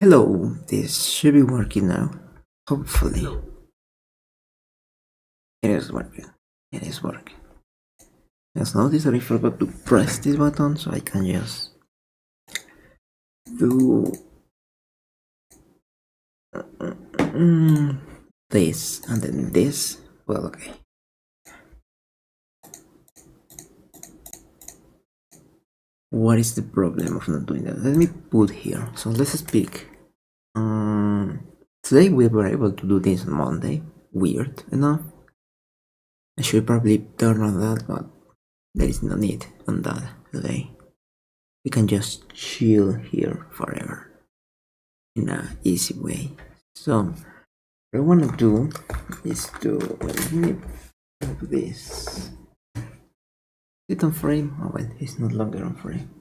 Hello, this should be working now. Hopefully. It is working. It is working. Just notice that I forgot to press this button, so I can just do this and then this. Well, okay. What is the problem of not doing that? Let me put here. So let's speak. Today we were able to do this on Monday. Weird enough. I should probably turn on that, but there is no need on that today. We can just chill here forever in an easy way. So what I want to do is to let me move this. Is it on frame? Oh well, it's not longer on frame.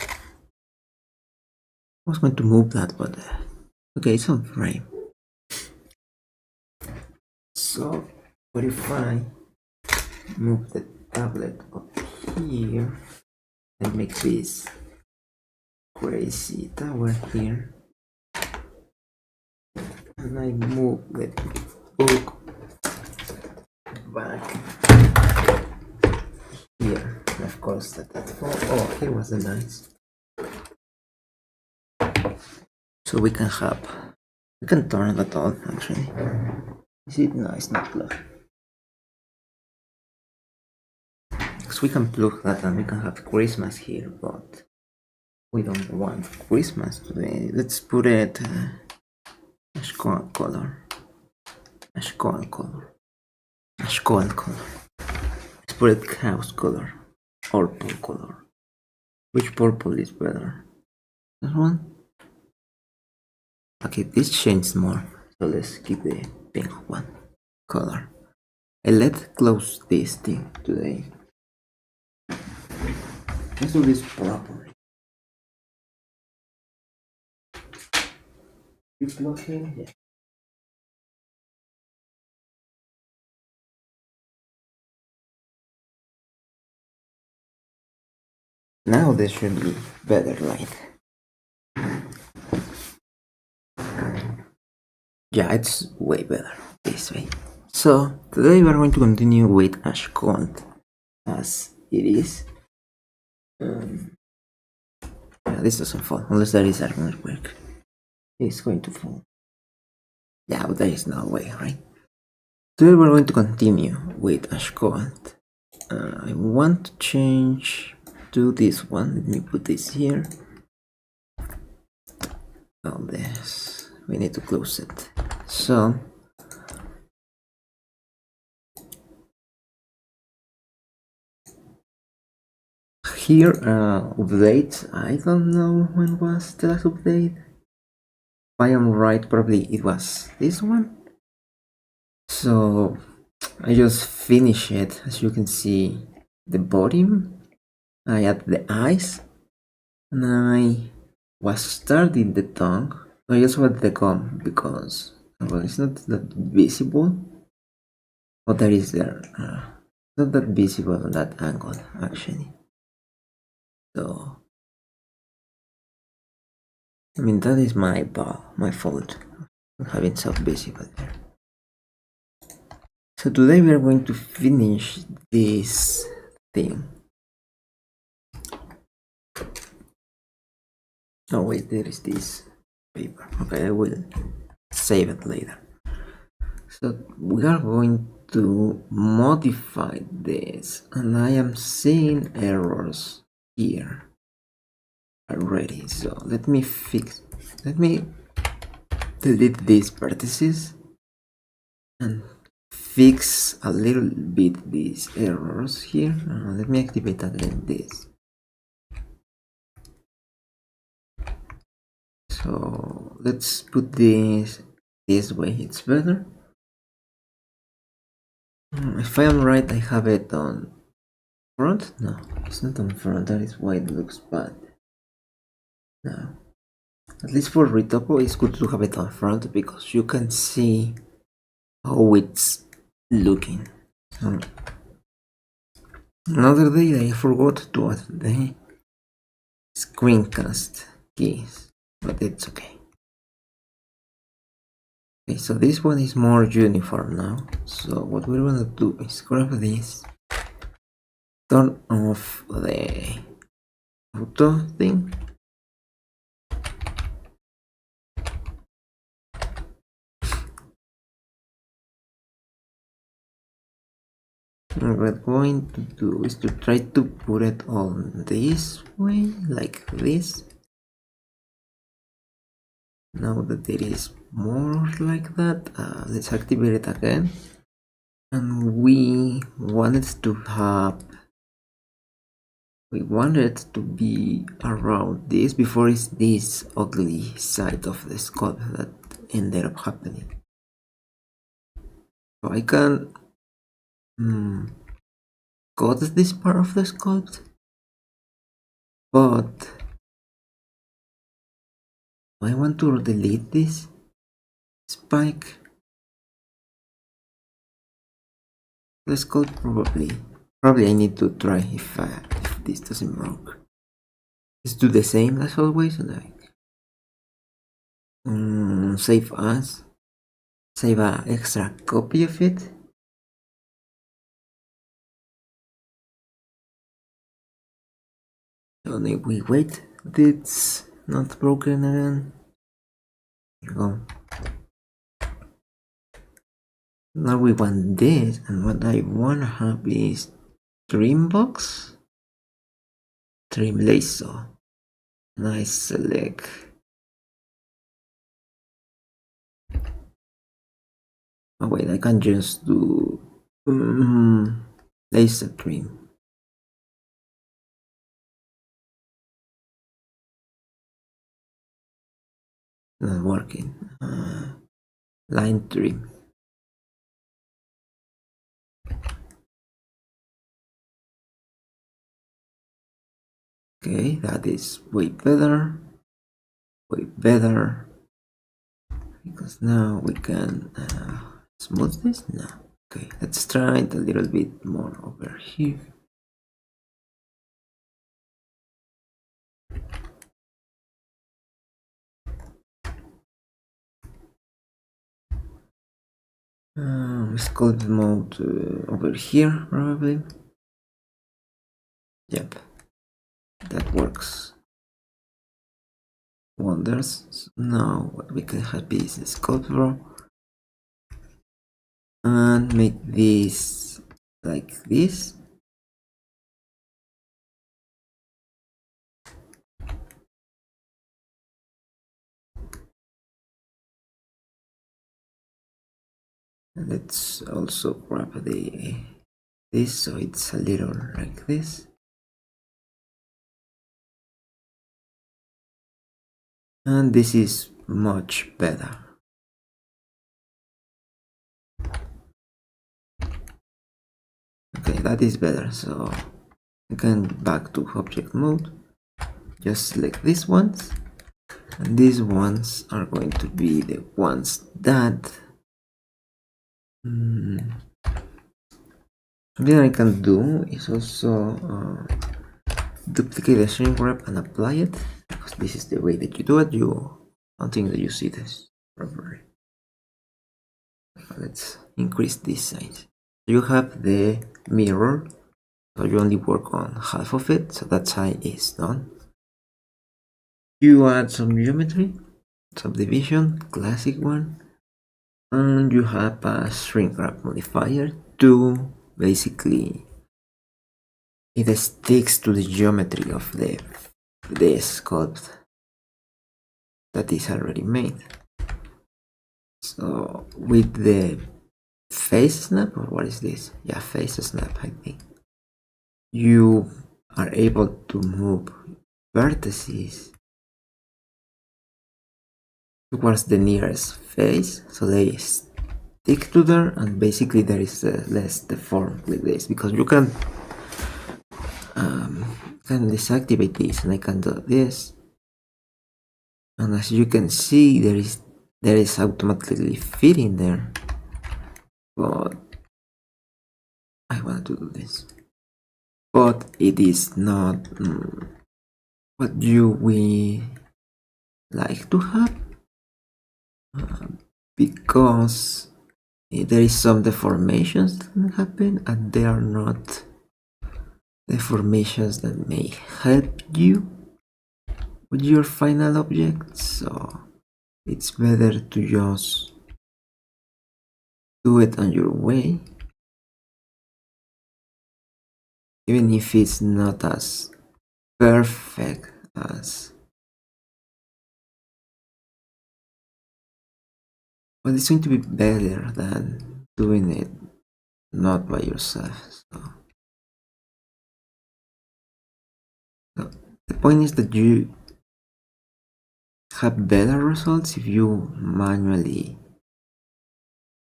I was going to move that, but okay, it's on frame. So what if I move the tablet up here and make this crazy tower here, and I move the book back here. Of course, that's for. Oh, here was the nice. So we can turn that on actually. Is it? No, it's not plugged. Because we can plug that and we can have Christmas here, but we don't want Christmas today. Let's put it Ashcoatl color. Ashcoatl color. Ashcoatl color. Let's put it house color. Purple color. Which purple is better? This one? Okay, this changed more. So let's keep the pink one color. And let's close this thing today. Let's do this properly. You plug in? Yeah. Now there should be better light. Yeah, it's way better this way. So today we are going to continue with Ashcoatl as it is. Yeah, this doesn't fall unless there is argument work. It's going to fall. Yeah, but there is no way, right? Today we're going to continue with Ashcoatl. I want to change to this one. Let me put this here. Oh, this. We need to close it. So here, update. I don't know when was the last update. If I am right, probably it was this one. So I just finished it. As you can see, the bottom. I add the eyes, and I was starting the tongue. I just want the gum because well, it's not that visible. But there is there. Not that visible on that angle actually. So I mean that is my fault having so visible there. So today we are going to finish this thing. Oh wait, there is this paper. Okay, I will save it later. So we are going to modify this, and I am seeing errors here already. So let me delete these vertices and fix a little bit these errors here. Let me activate again this. So let's put this way, it's better. If I am right, I have it on front? No, it's not on front, that is why it looks bad. No. At least for Retopo, it's good to have it on front because you can see how it's looking. Another day I forgot to add the screencast keys. but it's okay. Okay, so this one is more uniform now. So what we're gonna do is grab this, turn off the auto thing, and what we're going to do is to try to put it on this way, like this. Now that it is more like that, let's activate it again. And we wanted to be around this before it's this ugly side of the sculpt that ended up happening. So I can cut this part of the sculpt, but I want to delete this spike. The sculpt probably I need to try if this doesn't work. Let's do the same as always, like save as, save an extra copy of it. So we wait, it's not broken again. Here we go. Now we want this, and what I wanna have is trim box, trim laser. Nice select. Oh wait, I can just do laser trim. Not working. Line trim. Okay, that is way better. Way better. Because now we can smooth this now. Okay, let's try it a little bit more over here. Sculpt mode over here, probably. Yep, that works wonders. So now what we can have is a sculpt row and make this like this. And let's also grab this so it's a little like this. And this is much better. Okay, that is better. So I can back to object mode, just select these ones, and these ones are going to be the ones that something I can do is also duplicate the shrink wrap and apply it, because this is the way that you do it. I don't think that you see this properly. Let's increase this size. You have the mirror, so you only work on half of it, so that side is done. You add some geometry, subdivision, classic one, and you have a shrink wrap modifier to basically it sticks to the geometry of the sculpt that is already made. So with the face snap, or what is this? Yeah, face snap, I think. You are able to move vertices towards the nearest face, so they stick to there, and basically there is less deformed with this, because you can deactivate this, and I can do this, and as you can see, there is automatically fitting there, but I want to do this, but it is not what we like to have, because there is some deformations that happen, and they are not deformations that may help you with your final object, so it's better to just do it on your way, even if it's not as perfect as, but it's going to be better than doing it not by yourself. So the point is that you have better results if you manually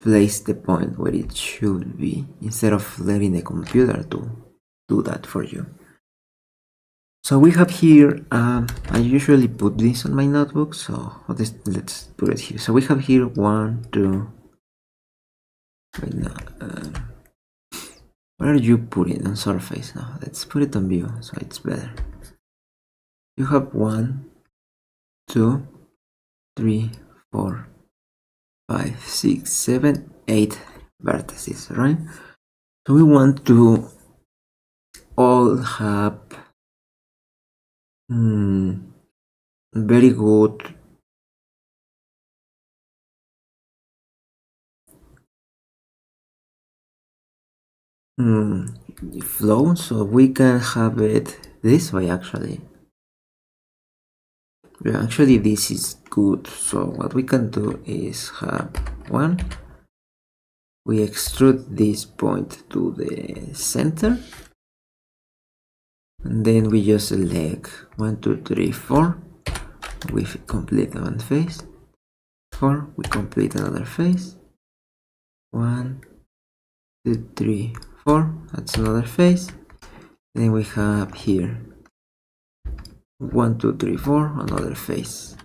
place the point where it should be, instead of letting the computer to do that for you. So we have here, I usually put this on my notebook, so let's put it here. So we have here 1, 2, wait, no, where are you putting on surface? No, let's put it on view, so it's better. You have 1, 2, 3, 4, 5, 6, 7, 8 vertices, right? So we want to all have very good flow, so we can have it this way actually. Yeah, actually this is good. So what we can do is have 1, we extrude this point to the center, and then we just select 1, 2, 3, 4, we complete one face, 4, we complete another face, 1, 2, 3, 4, that's another face. Then we have here 1, 2, 3, 4, another face.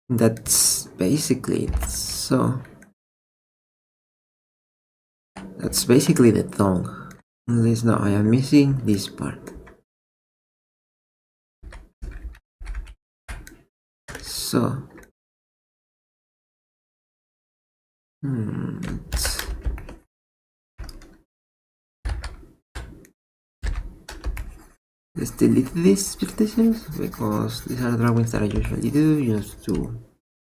That's basically it. So that's basically the tongue. Unless now I am missing this part. So let's delete these vertices, because these are drawings that I usually do just to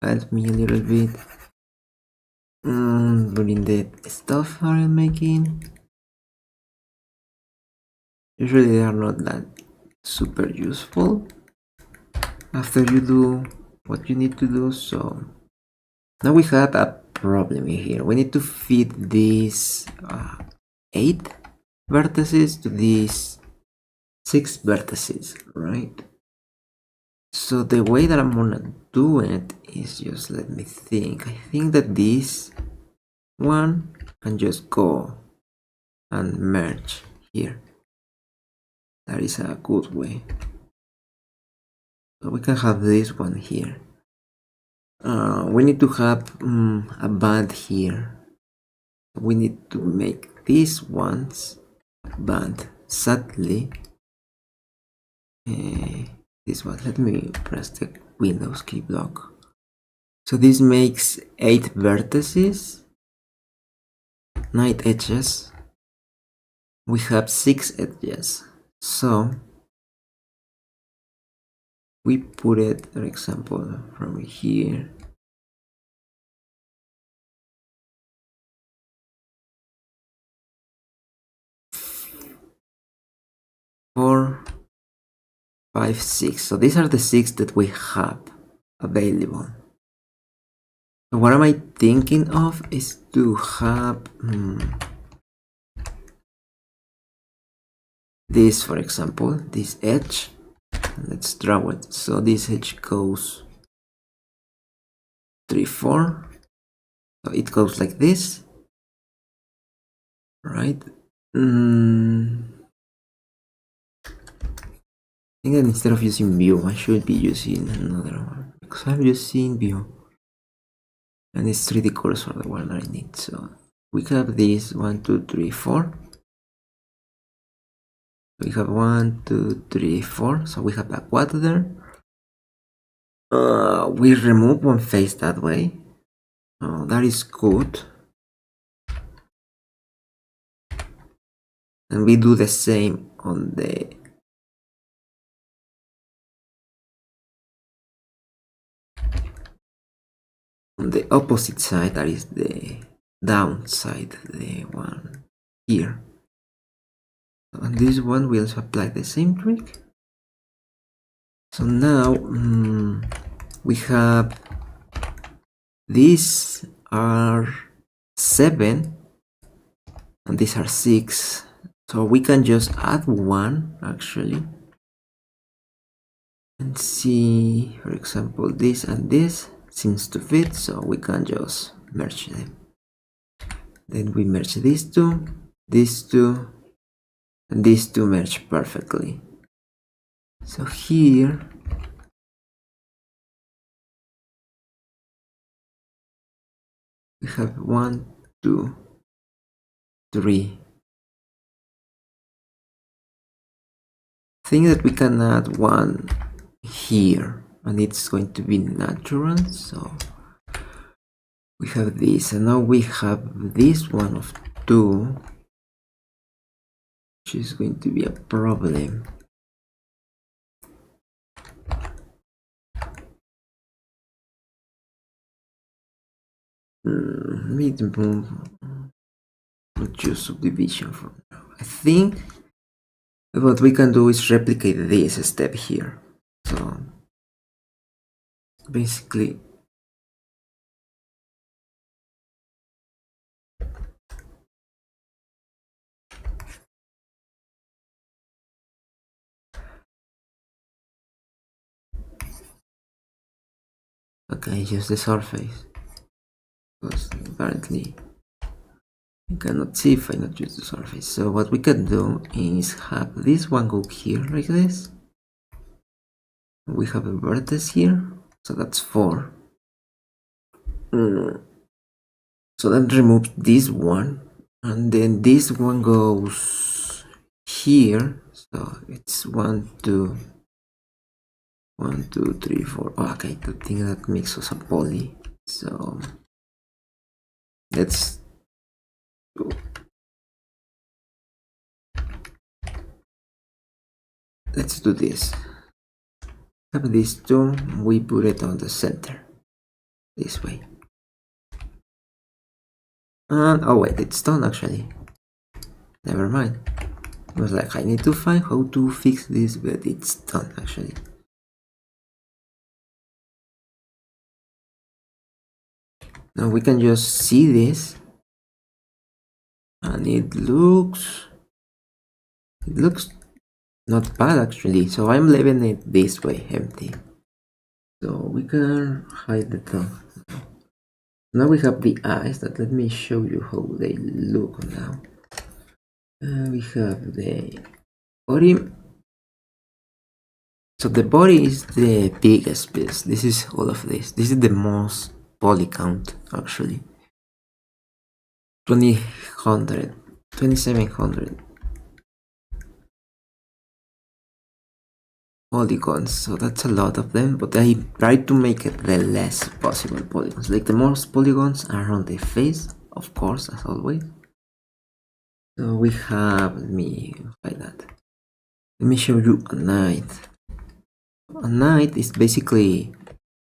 help me a little bit during the stuff I'm making. Usually they are not that super useful after you do what you need to do. So now we have a problem here. We need to fit these 8 vertices to these 6 vertices, right? So the way that I'm gonna do it is just, let me think. I think that this one can just go and merge here. That is a good way. So we can have this one here. We need to have a band here. We need to make these ones band. Sadly, this one, let me press the Windows key block. So this makes 8 vertices, 9 edges. We have 6 edges. So we put it, for example, from here. Four, 5, 6. So these are the 6 that we have available. So what am I thinking of is to have this, for example, this edge. Let's draw it. So this edge goes 3, 4. So it goes like this, right? I think that instead of using view, I should be using another one, because I'm using view and it's 3D cursor the one that I need. So we have this 1, 2, 3, 4. We have 1, 2, 3, 4. So we have a quad there. We remove one face that way. That is good. And we do the same on the opposite side, that is the down side, the one here. On this one we also apply the same trick. So now we have these are 7 and these are 6, so we can just add 1 actually and see, for example, this and this seems to fit, so we can just merge them. Then we merge these two, and these two merge perfectly. So here we have 1, 2, 3. I think that we can add 1 here, and it's going to be natural. So we have this, and now we have this one of 2, which is going to be a problem. Mid-move, reduce subdivision for now. I think what we can do is replicate this step here. So basically, okay, use the surface, because apparently you cannot see if I not use the surface. So what we can do is have this one go here like this. We have a vertex here, so that's 4. So then remove this one, and then this one goes here. So it's 1, 2, 1, 2, 3, 4. Oh, okay, the thing that makes us a poly. So let's go. Let's do this. Have these two, we put it on the center this way. And oh wait, it's done actually. Never mind. It was like I need to find how to fix this, but it's done actually. Now we can just see this, and it looks not bad actually. So I'm leaving it this way, empty. So we can hide the tongue. Now we have the eyes. That let me show you how they look now. We have the body. So the body is the biggest piece. This is all of this. This is the most poly count actually. 2000, 2700 polygons. So that's a lot of them, but I try to make it the less possible polygons. Like the most polygons are on the face, of course, as always. So we have, let me hide that. Let me show you a knight. A knight is basically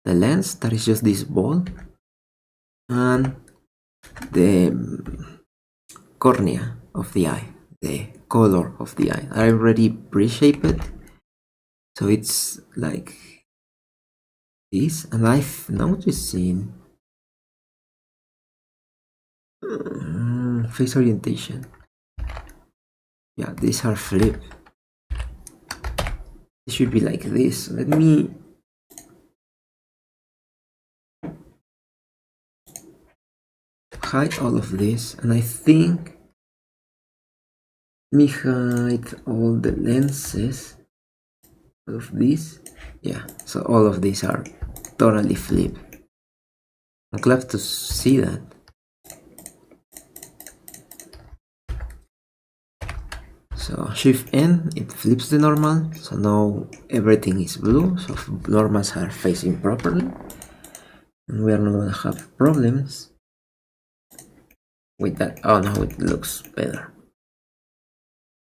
the lens that is just this ball, and the cornea of the eye, the color of the eye. I already pre-shaped it, so it's like this, and I've noticed in face orientation. Yeah, these are flipped. It should be like this. Let me hide all of this, and I think let me hide all the lenses of this. Yeah, so all of these are totally flipped. I'm glad to see that. So Shift N, it flips the normal, so now everything is blue, so normals are facing properly, and we are not gonna have problems with that. Oh, now it looks better.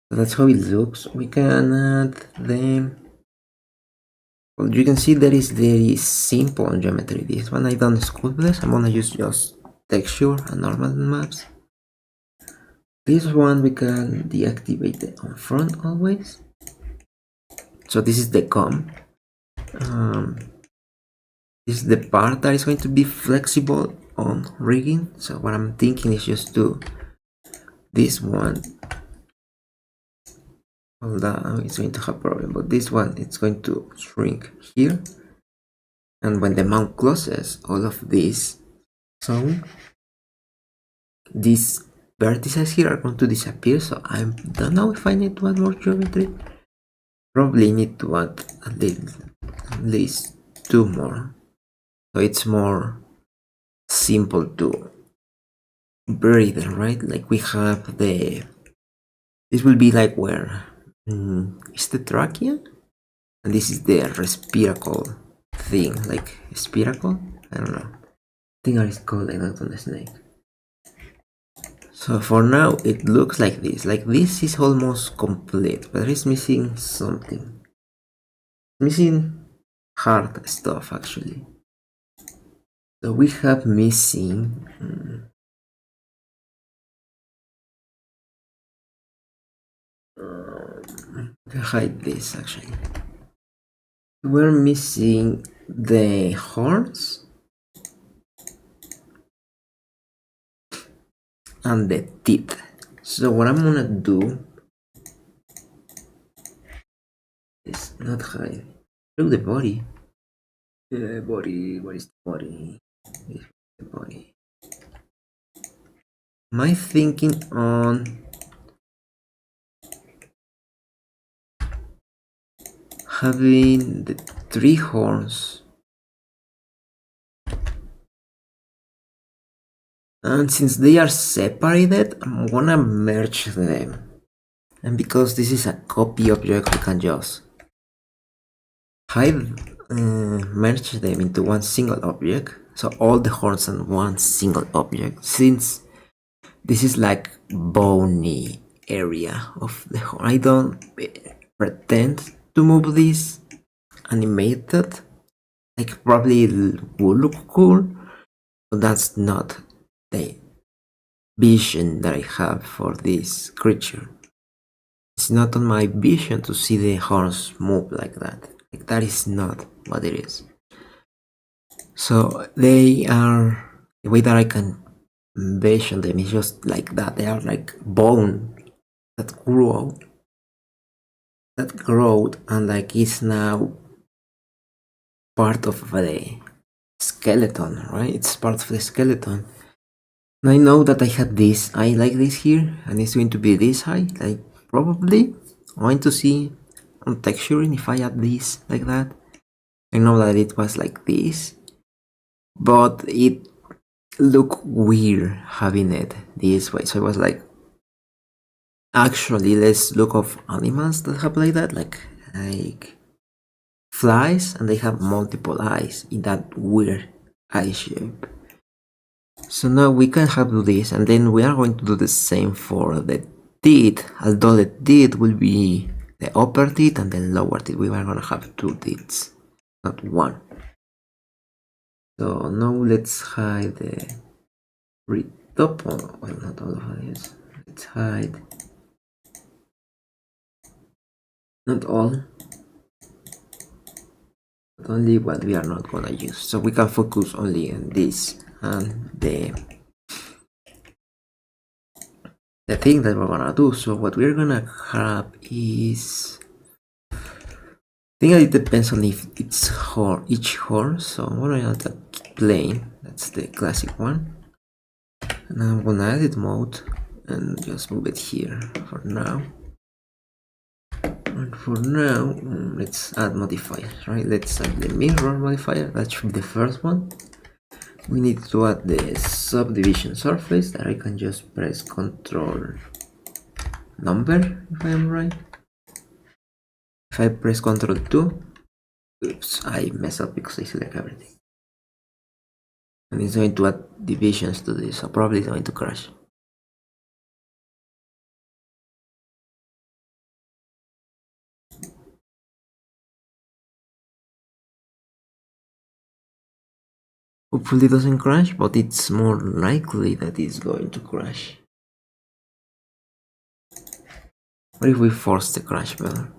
So that's how it looks. We can add them. Well, you can see there is very simple geometry. This one I don't sculpt this. I'm gonna use just texture and normal maps. This one we can deactivate it on front always. So this is the comb. This is the part that is going to be flexible on rigging. So what I'm thinking is just do this one. Hold on, it's going to have a problem, but this one it's going to shrink here. And when the mount closes, all of this, so these vertices here are going to disappear. So I don't know if I need to add more geometry. Probably need to add at least 2 more. So it's more simple to breathe, right? Like we have the, this will be like where is the trachea, and this is the respiracle thing, like spiracle. I don't know. I think it's called like that on the snake. So for now it looks like this. Like this is almost complete, but it's missing something. Missing hard stuff actually. So we have missing hide this actually. We're missing the horns and the teeth. So what I'm gonna do is not hide. Look the body. The body, what is the body? The body. My thinking on having the 3 horns, and since they are separated, I'm gonna merge them. And because this is a copy object, we can just merge them into one single object. So all the horns on one single object, since this is like bony area of the horn. I don't pretend to move this animated. Like probably it will look cool, but that's not the vision that I have for this creature. It's not on my vision to see the horns move like that. Like that is not what it is. So they are, the way that I can envision them is just like that. They are like bone that grow, and like it's now part of the skeleton, right? It's part of the skeleton. And I know that I had this, I like this here, and it's going to be this high, like probably. I want to see on texturing if I add this like that. I know that it was like this, but it looked weird having it this way. So I was like, actually, let's look of animals that have like that, like flies, and they have multiple eyes in that weird eye shape. So now we can have do this, and then we are going to do the same for the teeth, although the teeth will be the upper teeth and the lower teeth. We are gonna have 2 teeth, not 1. So now let's hide the Retopo. Well, not all of these. Let's hide not all, but only what we are not gonna use. So we can focus only on this and the thing that we're gonna do. So what we're gonna have is, I think it depends on if it's each horn. So I'm gonna add a plane. That's the classic one, and I'm gonna edit mode and just move it here for now. And for now, let's add modifiers, right? Let's add the mirror modifier. That should be the first one. We need to add the subdivision surface that I can just press Ctrl number, if I am right. If I press Ctrl 2, oops, I mess up because I select everything. And it's going to add divisions to this, so probably it's going to crash. Hopefully it doesn't crash, but it's more likely that it's going to crash. What if we force the crash button?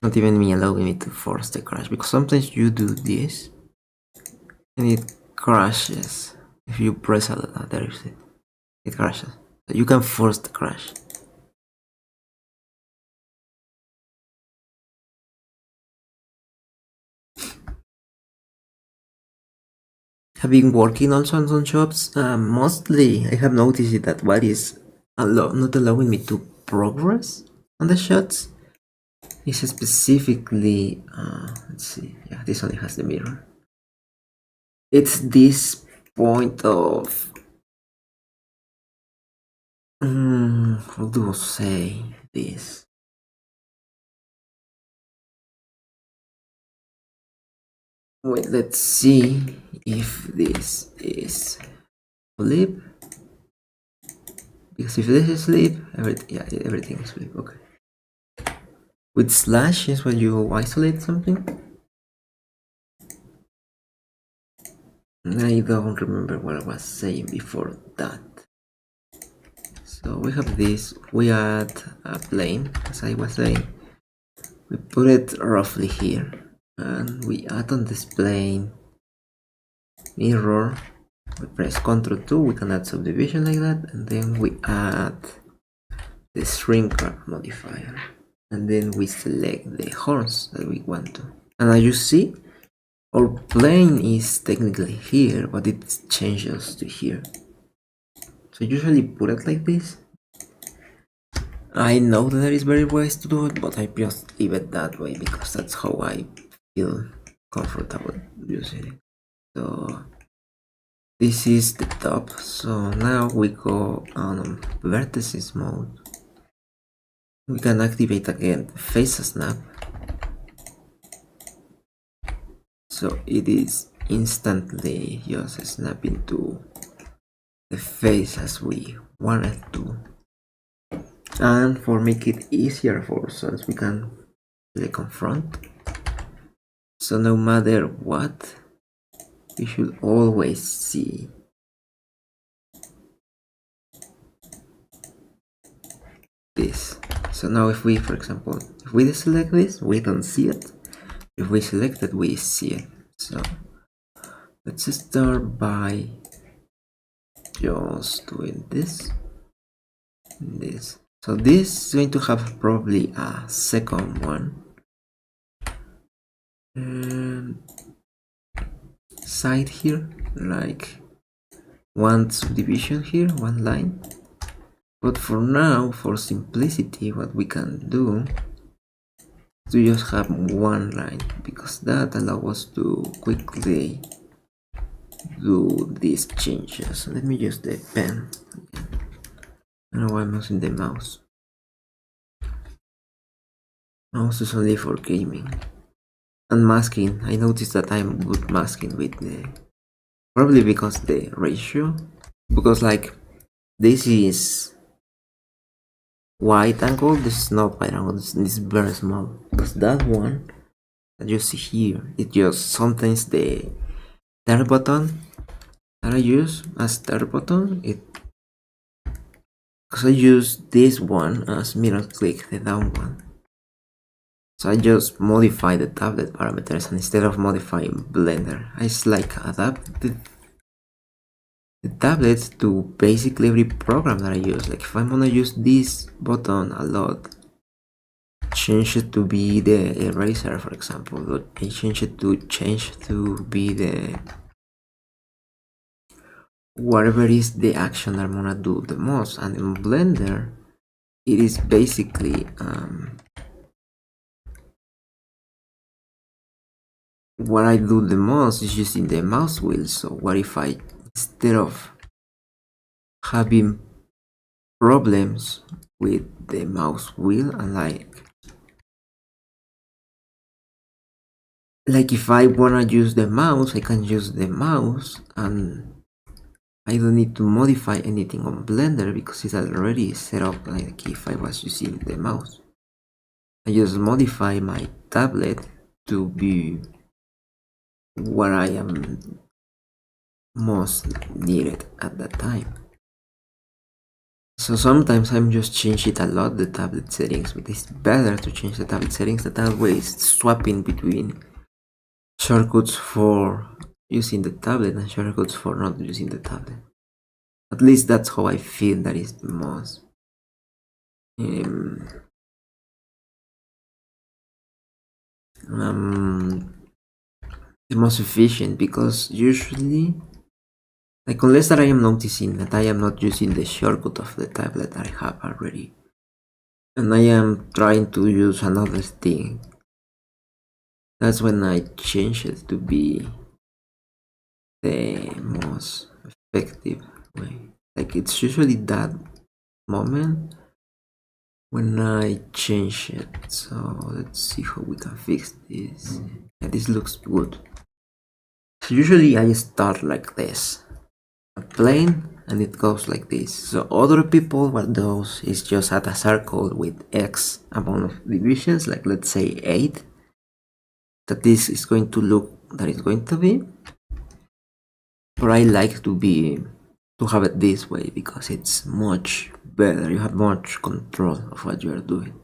Not even me allowing me to force the crash, because sometimes you do this and it crashes. If you press there is it. It crashes. So you can force the crash. I've been working also on some shops. Mostly I have noticed that what is not allowing me to progress on the shots is specifically, let's see, yeah, this only has the mirror. It's this point of, how do I say this? Wait, let's see if this is flip. Because if this is flip, everything is flip. Okay. With slash is when you isolate something. I don't remember what I was saying before that. So we have this. We add a plane, as I was saying. We put it roughly here, and we add on this plane mirror. We press Ctrl 2, we can add subdivision like that, and then we add the shrink wrap modifier, and then we select the horns that we want to. And as you see, our plane is technically here, but it changes to here. So usually put it like this. I know that there is better ways to do it, but I just leave it that way because that's how I feel comfortable using it. So this is the top. So now we go on vertices mode. We can activate again the face snap. So it is instantly just snapping to the face as we want it to. And for make it easier for us, we can click on front. So no matter what, you should always see this. So now if we, for example, if we deselect this, we don't see it. If we select it, we see it. So let's start by just doing this and this. So this is going to have probably a second one. Side here, like one subdivision here, one line. But for now, for simplicity, what we can do is to just have one line, because that allows us to quickly do these changes. Let me use the pen. I don't know why I'm using the mouse. Mouse is only for gaming. And masking, I noticed that I'm good masking with the, probably because the ratio, because like this is wide angle, this is not wide angle, this is very small, because that one that you see here, it just sometimes the third button that I use as third button, because I use this one as middle click, the down one. So I just modify the tablet parameters, and instead of modifying Blender, I just like adapt the tablet to basically every program that I use. Like if I'm gonna use this button a lot, change it to be the eraser, for example, or I change it to be the whatever is the action I'm gonna do the most. And in Blender, it is basically what I do the most is using the mouse wheel. So what if I, instead of having problems with the mouse wheel, and like if I wanna use the mouse, I can use the mouse and I don't need to modify anything on Blender because it's already set up like if I was using the mouse. I just modify my tablet to be where I am most needed at that time. So sometimes I'm just change it a lot, the tablet settings, but it's better to change the tablet settings, that way it's swapping between shortcuts for using the tablet and shortcuts for not using the tablet. At least that's how I feel that is the most the most efficient, because usually, like, unless that I am noticing that I am not using the shortcut of the tablet that I have already, and I am trying to use another thing, that's when I change it to be the most effective way. Like, it's usually that moment when I change it. So let's see how we can fix this. Yeah, this looks good. So usually I start like this, a plane, and it goes like this. So other people, what does is just add a circle with X amount of divisions, like let's say 8, that this is going to look that it's going to be. But I like to have it this way because it's much better. You have much control of what you are doing.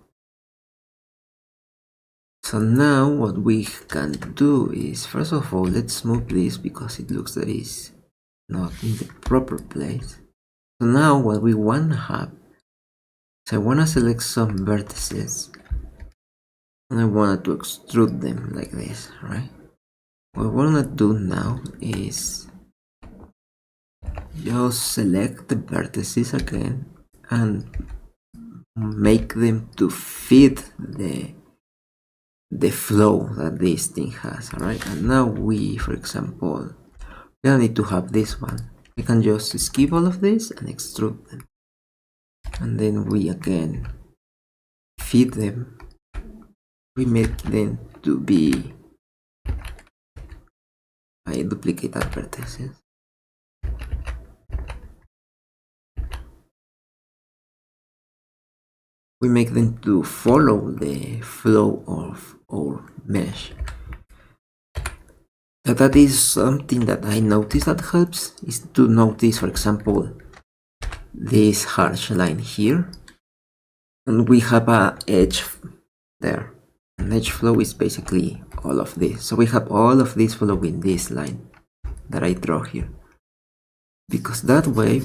So now what we can do is, first of all, let's move this because it looks that it's not in the proper place. So now what we want to have, so I want to select some vertices and I want to extrude them like this, right? What I want to do now is just select the vertices again and make them to fit the flow that this thing has, alright? And now we, for example, we don't need to have this one. We can just skip all of this and extrude them. And then we again feed them. We make them to be, I duplicate that vertices. We make them to follow the flow of our mesh. That is something that I notice that helps, is to notice, for example, this harsh line here, and we have a edge there. An edge flow is basically all of this. So we have all of this following this line that I draw here. Because that way,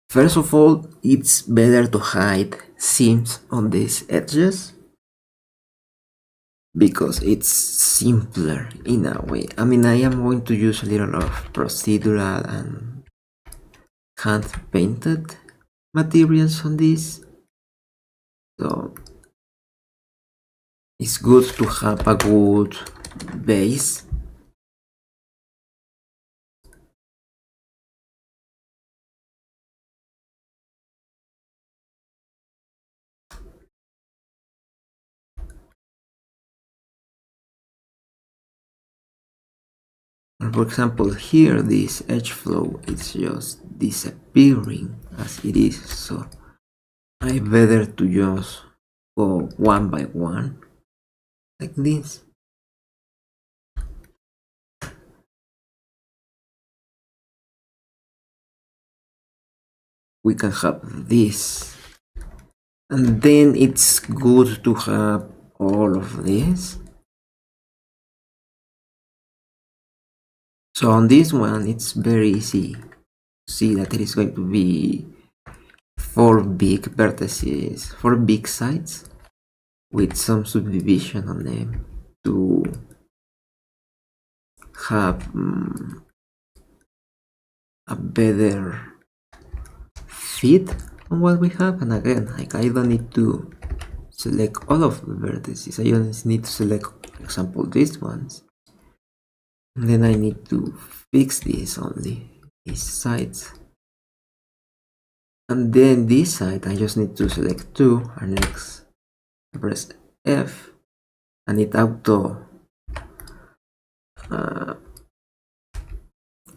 first of all, it's better to hide seams on these edges because it's simpler in a way. I mean, I am going to use a little of procedural and hand painted materials on this, so it's good to have a good base. And for example, here this edge flow is just disappearing as it is, so I better to just go one by one like this. We can have this, and then it's good to have all of this. So on this one, it's very easy to see that it is going to be 4 big vertices, 4 big sides with some subdivision on them to have a better fit on what we have. And again, like, I don't need to select all of the vertices, I just need to select, for example, these ones, and then I need to fix these only, these sides. And then this side, I just need to select 2, and next press F, and it auto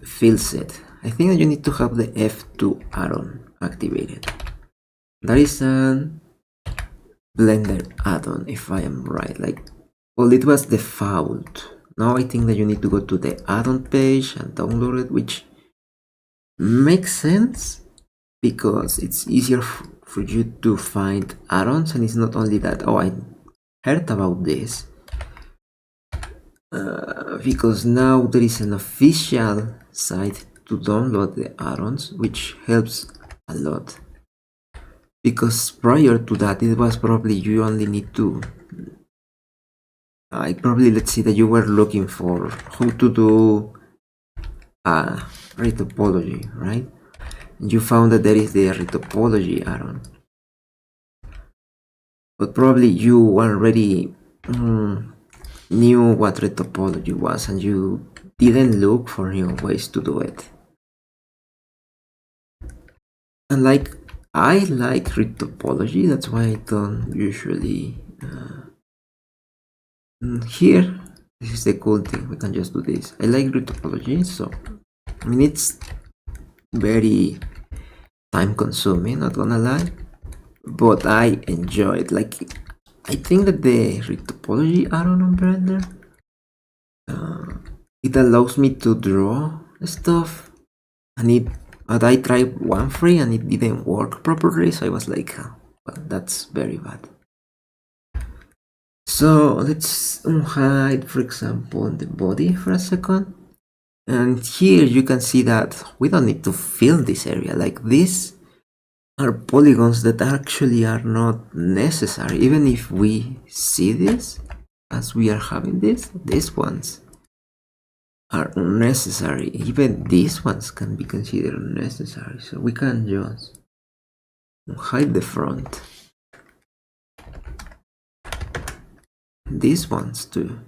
fills it. I think that you need to have the F2 add-on activated. That is an Blender add-on, if I am right. Like, well, it was default. Now I think that you need to go to the add-on page and download it, which makes sense because it's easier for you to find add-ons, and it's not only that, oh, I heard about this, because now there is an official site to download the add-ons, which helps a lot. Because prior to that, it was probably you only need to, let's say that you were looking for how to do retopology, right? You found that there is the retopology add-on, but probably you already knew what retopology was and you didn't look for new ways to do it. And like, I like retopology, that's why I don't usually here, this is the cool thing, we can just do this. I like retopology, so I mean, it's very time consuming, not gonna lie, but I enjoy it. Like, I think that the retopology add-on on Blender, it allows me to draw stuff, and I tried one free and it didn't work properly, so I was like, well, that's very bad. So let's hide, for example, the body for a second. And here you can see that we don't need to fill this area. Like, these are polygons that actually are not necessary. Even if we see this as we are having this, these ones are unnecessary. Even these ones can be considered unnecessary. So we can just hide the front. These ones too.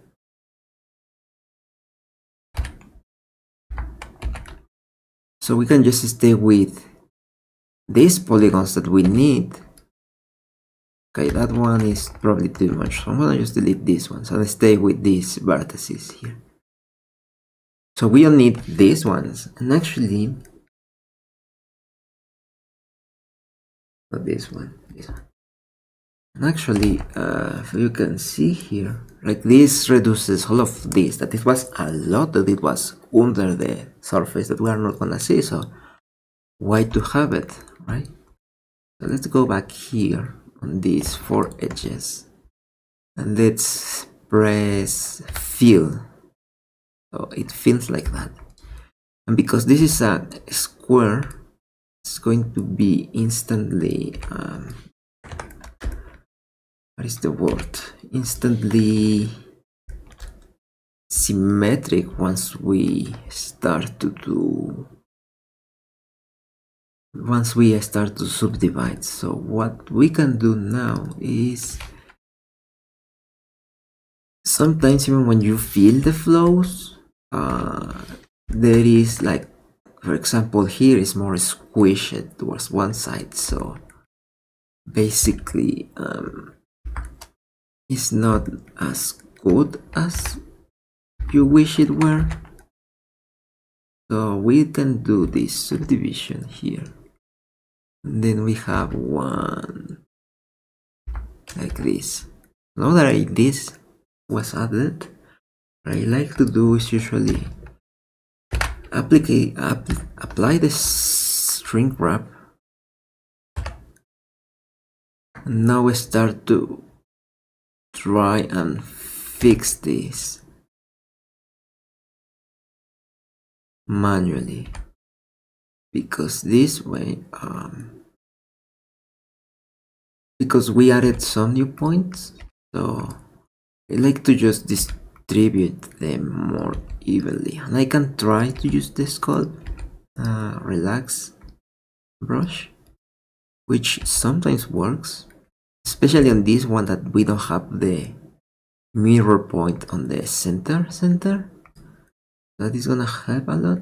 So we can just stay with these polygons that we need. Okay, that one is probably too much, so I'm gonna just delete these ones and stay with these vertices here. So we don't need these ones, and actually, not this one, this one. And actually, if you can see here, like, this reduces all of this, that it was a lot that it was under the surface that we are not gonna see, so why to have it, right? So let's go back here on these 4 edges, and let's press fill, so it feels like that. And because this is a square, it's going to be instantly what is the word? Instantly symmetric once we start to subdivide. So what we can do now is, sometimes even when you feel the flows, there is, like, for example, here is more squished towards one side, so basically it's not as good as you wish it were. So we can do this subdivision here, and then we have one like this. Now that this was added, what I like to do is usually apply the shrink wrap, and now we start to try and fix this manually, because this way, because we added some new points, so I like to just distribute them more evenly. And I can try to use the sculpt relax brush, which sometimes works, especially on this one that we don't have the mirror point on the center. That is gonna help a lot.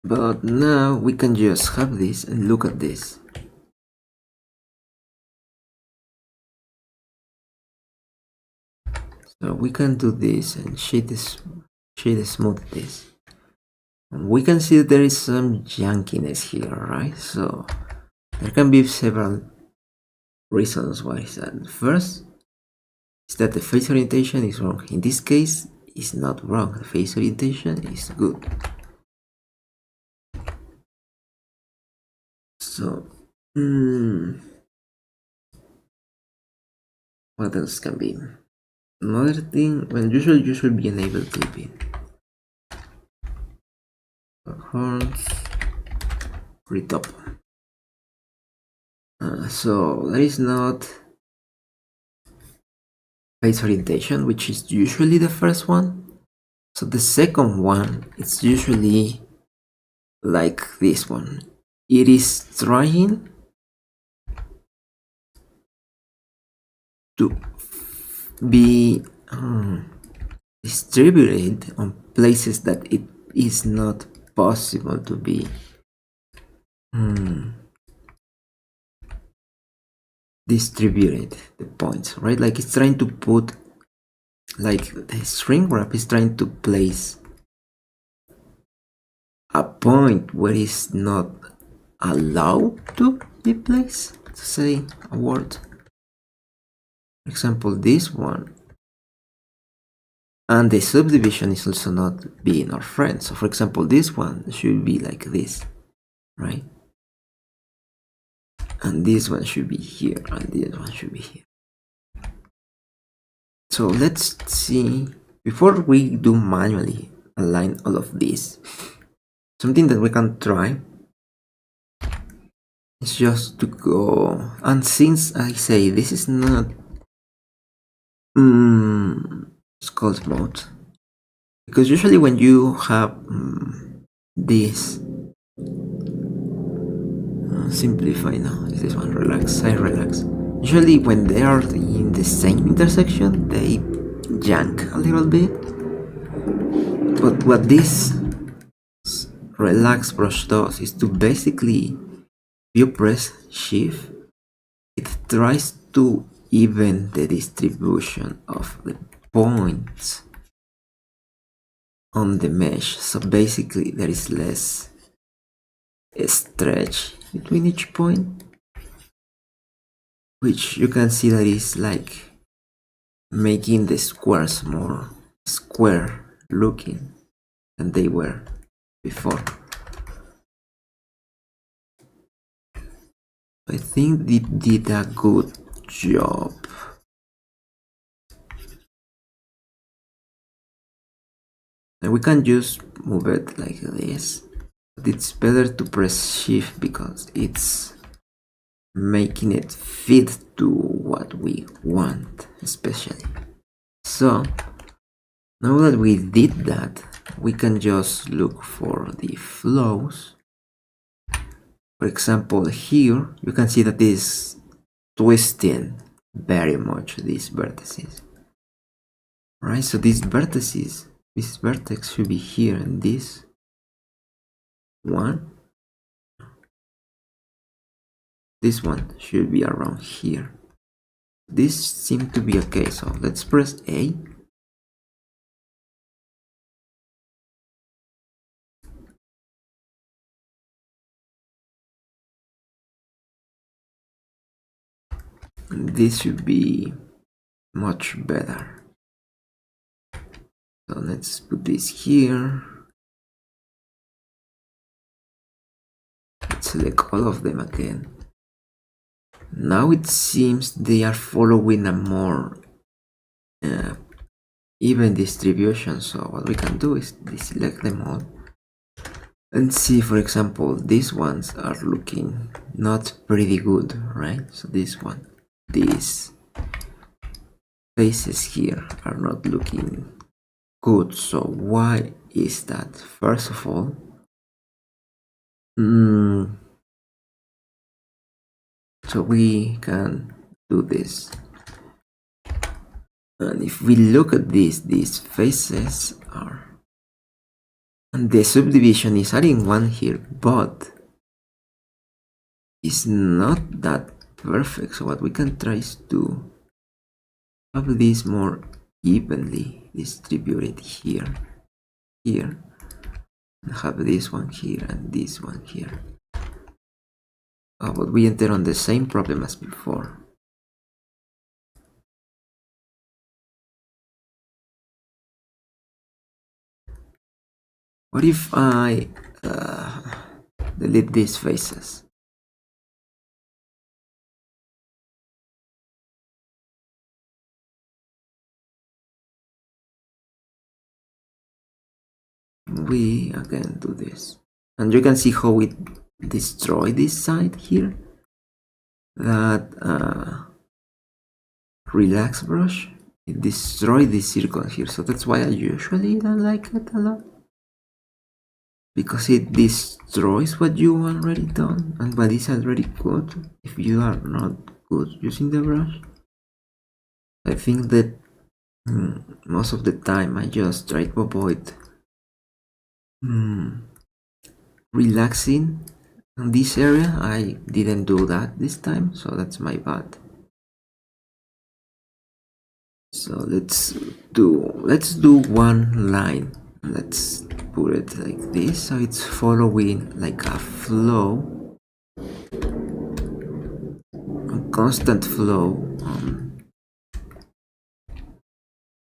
But now we can just have this and look at this. So we can do this and shade smooth this. And we can see that there is some junkiness here, right? So there can be several reasons why is that. First is that the face orientation is wrong. In this case, it's not wrong. The face orientation is good. So, what else can be? Another thing, well, usually you should be enable clipping. Horns, Retopo. So there is not face orientation, which is usually the first one. So the second one, it's usually like this one. It is trying to be distributed on places that it is not possible to be distributed, the points, right? Like it's trying to put, like the shrink wrap is trying to place a point where it's not allowed to be placed, to say a word. For example, this one. And the subdivision is also not being our friend. So for example, this one should be like this, right? And this one should be here, and this one should be here. So let's see, before we do manually align all of this, something that we can try is just to go, and since I say this is not sculpt mode, because usually when you have this simplify now, is this one relax, I relax. Usually when they are in the same intersection, they jank a little bit. But what this relax brush does is to basically, if you press shift, it tries to even the distribution of the points on the mesh. So basically there is less stretch between each point, which you can see that is like making the squares more square looking than they were before. I think they did a good job. And we can just move it like this. But it's better to press shift because it's making it fit to what we want, especially. So now that we did that, we can just look for the flows. For example, here you can see that is twisting very much these vertices, right? So these vertices, this vertex should be here, and this one, this one should be around here. This seems to be okay, so let's press A. And this should be much better. So let's put this here. Let's select all of them again. Now it seems they are following a more even distribution. So what we can do is deselect them all and see, for example, these ones are looking not pretty good, right? So this one, these faces here are not looking good. So why is that? First of all, so we can do this, and if we look at these faces are And the subdivision is adding one here, but it's not that perfect. So what we can try is to have this more evenly distributed here, and have this one here and this one here. But we enter on the same problem as before. What if I delete these faces? We again do this, and you can see how it destroy this side here. That relax brush, it destroyed this circle here, so that's why I usually don't like it a lot, because it destroys what you already done and what is already good if you are not good using the brush. I think that most of the time I just try to avoid relaxing in this area. I didn't do that this time, so that's my bad. So let's do one line. Let's put it like this, so it's following like a flow, a constant flow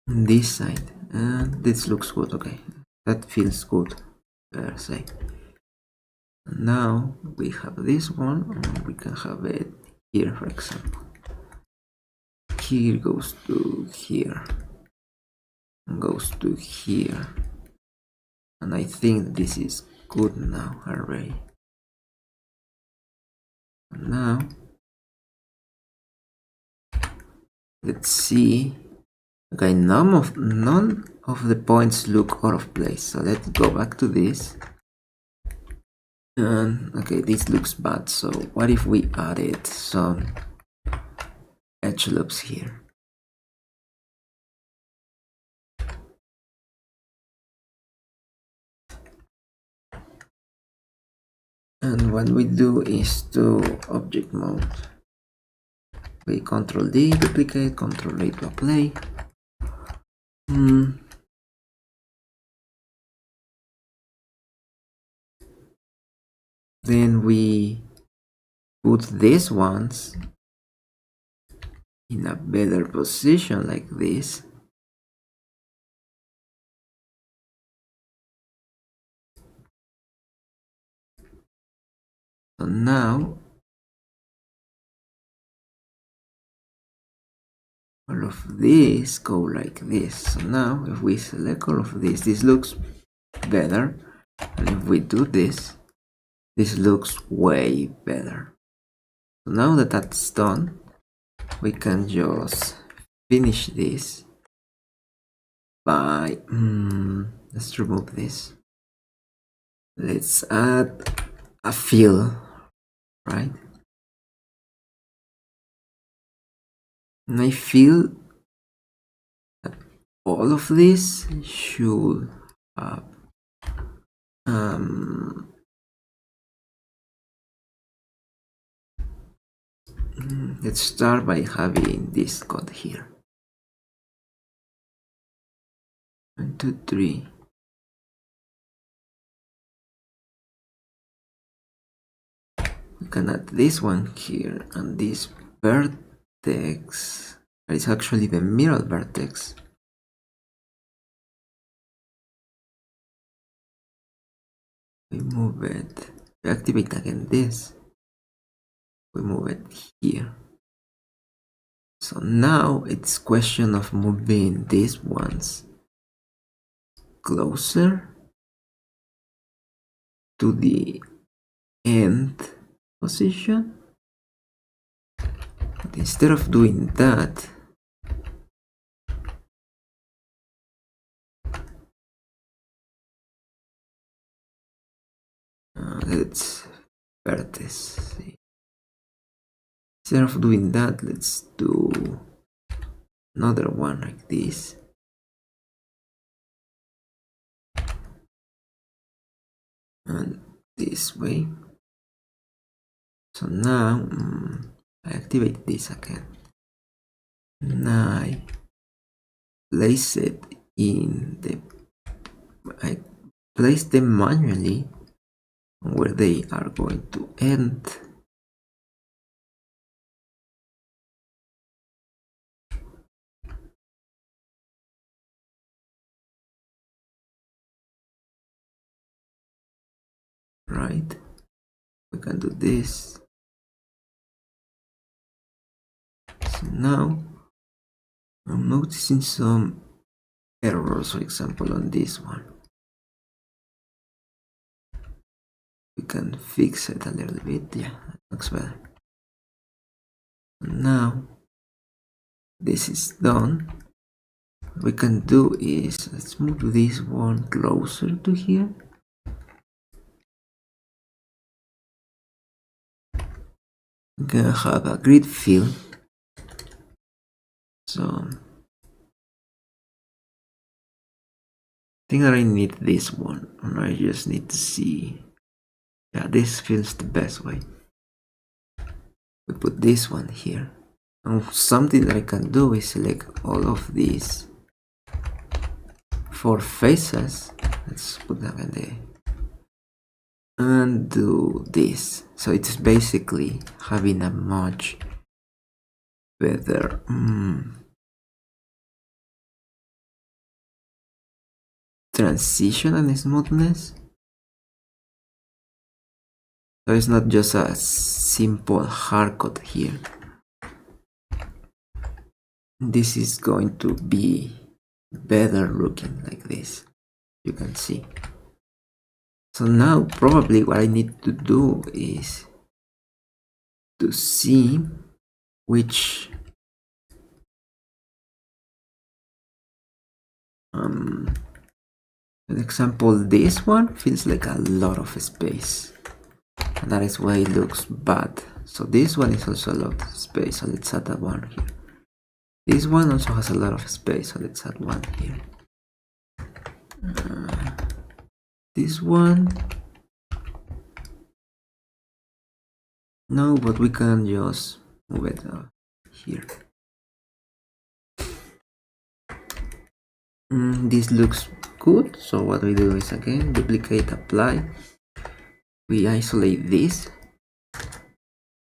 on this side, and this looks good. Okay, that feels good per se. Now we have this one, and we can have it here, for example. Here goes to here, and goes to here, and I think this is good now already. And now let's see. Okay, none of the points look out of place, so let's go back to this. And okay, this looks bad, so what if we added some edge loops here? And what we do is to object mode. We Ctrl D, duplicate, Ctrl A to apply. Then we put these ones in a better position like this. So now all of these go like this. So now if we select all of this looks better. And if we do this looks way better. So now that that's done, we can just finish this by let's remove this. Let's add a fill, right? And I feel that all of this should have let's start by having this code here. 1, 2, 3. We can add this one here, and this vertex, that is actually the mirror vertex. We move it, we activate again this, we move it here. So now it's question of moving these ones closer to the end position. But instead of doing that, let's vertex. Instead of doing that, let's do another one like this. and this way. So now I activate this again. Now I place it in the. I place them manually where they are going to end. Right? We can do this. So now I'm noticing some errors, for example, on this one. We can fix it a little bit. Yeah, that looks better. Now this is done. What we can do is let's move this one closer to here. We're gonna have a grid fill. So I think that I need this one, and I just need to see. Yeah, this feels the best way. We put this one here. And something that I can do is select all of these 4 faces. Let's put them in there. And do this. So it's basically having a much better transition and smoothness. So it's not just a simple haircut here. This is going to be better looking like this, you can see. So now probably what I need to do is to see which for example, this one feels like a lot of space, and that is why it looks bad. So this one is also a lot of space, so let's add that one here. This one also has a lot of space, so let's add one here. This one, no, but we can just move it here. This looks good, so what we do is again duplicate, apply, we isolate this,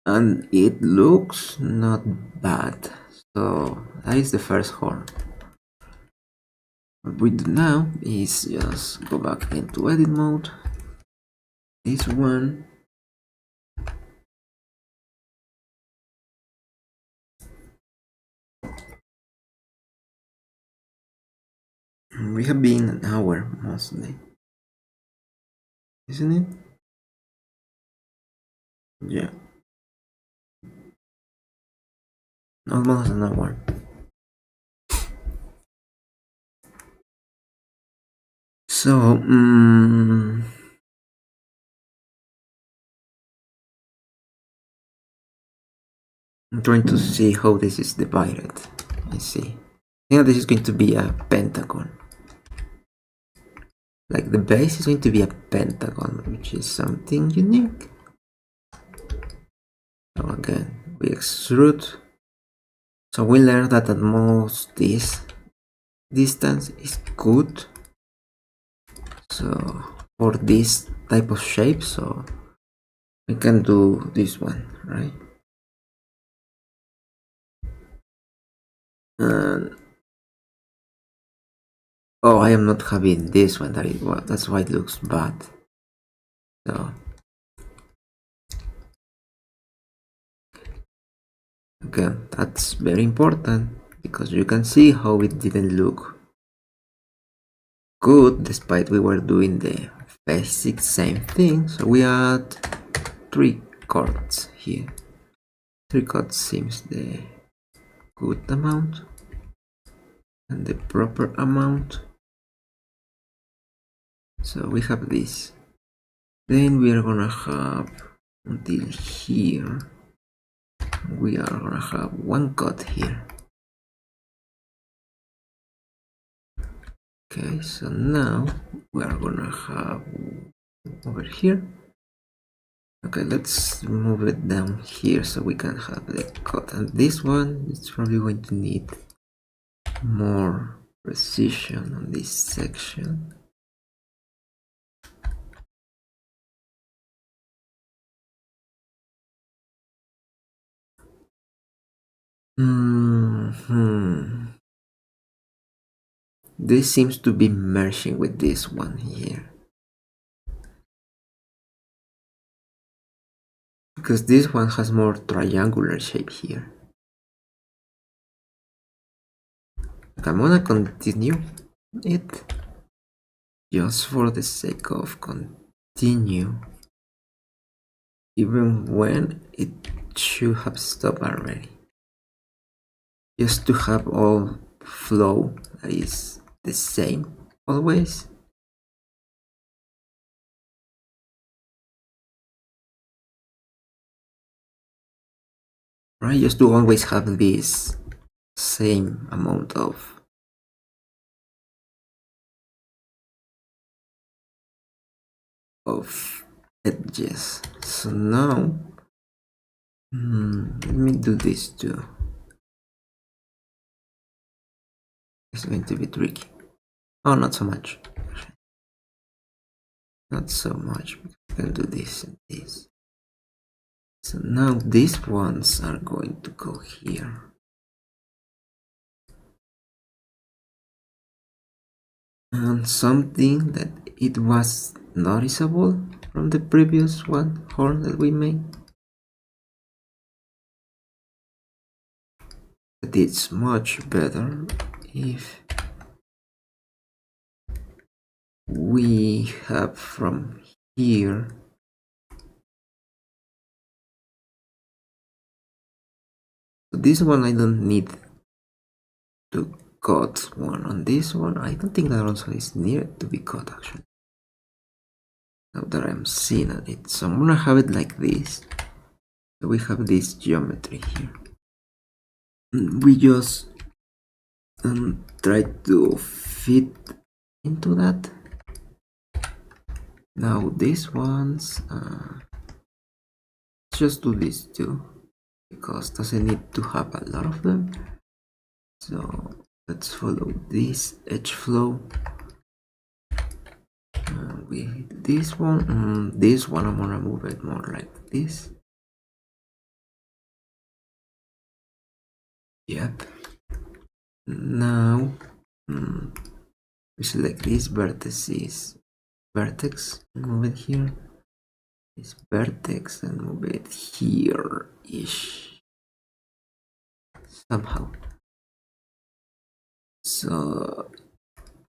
and it looks not bad. So that is the first horn. What we do now is just go back into edit mode, this one, we have been an hour mostly, isn't it? Yeah, almost an hour. So I'm trying to see how this is divided. I see. Yeah, this is going to be a pentagon. Like the base is going to be a pentagon, which is something unique. So again, we extrude. So we learned that at most this distance is good. So for this type of shape, so we can do this one, right? And oh, I am not having this one. That's why it looks bad. So again, that's very important because you can see how it didn't look good despite we were doing the basic same thing. So we add 3 chords here. 3 chords seems the good amount and the proper amount. So we have this. Then we are gonna have until here. We are gonna have 1 cut here. Okay, so now we are gonna have over here. Okay, let's move it down here so we can have the cut. And this one is probably going to need more precision on this section. This seems to be merging with this one here. Because this one has more triangular shape here. Okay, I'm gonna continue it just for the sake of continue, even when it should have stopped already. Just to have all flow that is the same always. Right, just to always have this same amount of edges. So now let me do this too. It's going to be tricky. Oh, not so much. Not so much. We can do this and this. So now these ones are going to go here. And something that it was noticeable from the previous one horn that we made, but it's much better if we have from here this one. I don't need to cut one on this one. I don't think that also is needed to be cut actually, now that I'm seeing it. So I'm gonna have it like this. So we have this geometry here. We just try to fit into that. Now these ones, let's just do these two because doesn't need to have a lot of them. So let's follow this edge flow. With this one, I'm gonna move it more like this. Yep. Now we select these vertices, vertex, and move it here. This vertex and move it here-ish somehow. So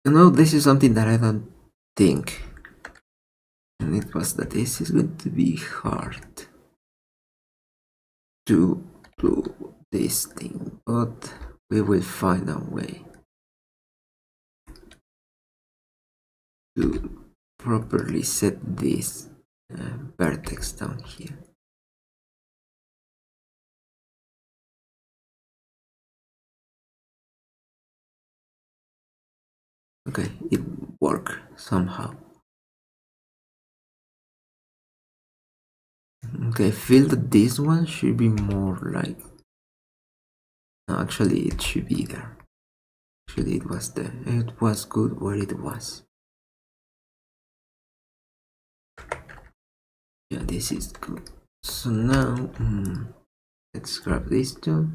this is something that I don't think, and it was that this is going to be hard to do this thing, but we will find a way to properly set this vertex down here. Okay, it worked somehow. Okay, I feel that this one should be more like, no, actually it should be there. Actually it was there. It was good where it was. Yeah, this is good. So now let's grab these two,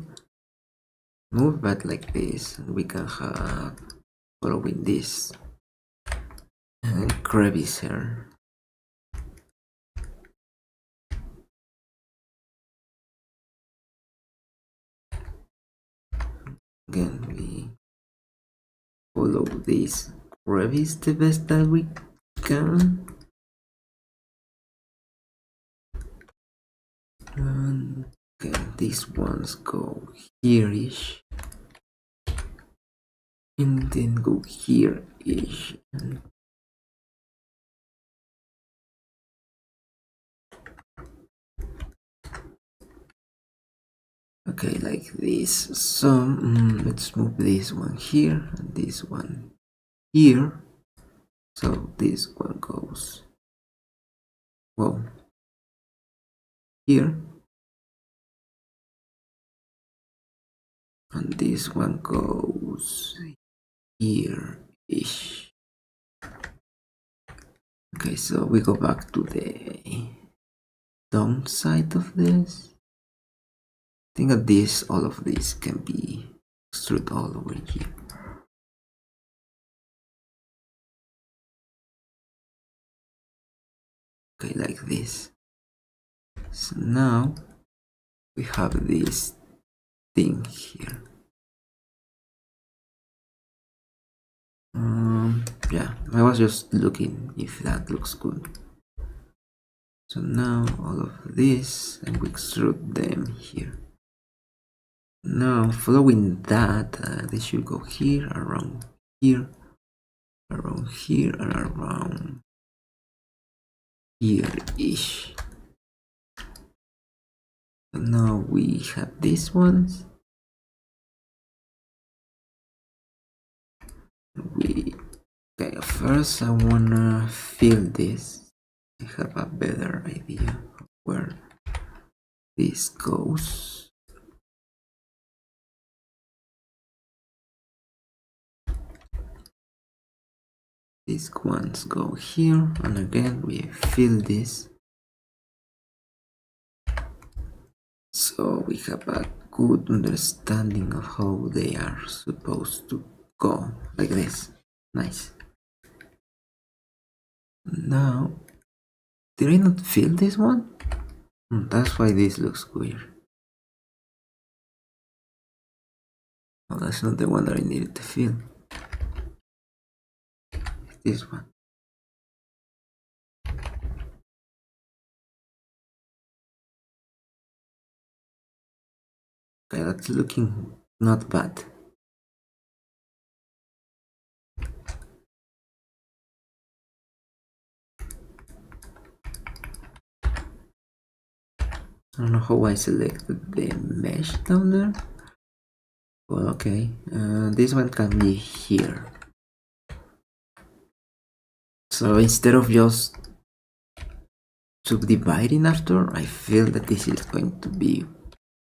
move that like this, and we can have following this and crevice here. Again, we follow this crevice the best that we can. And okay, these ones go here-ish. And then go here-ish. Okay, like this. So let's move this one here and this one here. So this one goes well, here, and this one goes here-ish. Okay, so we go back to the downside of this. I think that all of this can be extruded all over here. Okay, like this. So now we have this thing here. Yeah, I was just looking if that looks good. So now all of this, and we extrude them here. Now following that, they should go here, around here, and around here-ish. So now we have these ones. Okay, first I wanna fill this. I have a better idea of where this goes. These ones go here, and again we fill this. So we have a good understanding of how they are supposed to go, like this. Nice. Now, did I not fill this one? That's why this looks weird. Oh, that's not the one that I needed to fill. It's this one. Okay, that's looking not bad. I don't know how I selected the mesh down there. Well, okay, this one can be here. So instead of just subdividing after, I feel that this is going to be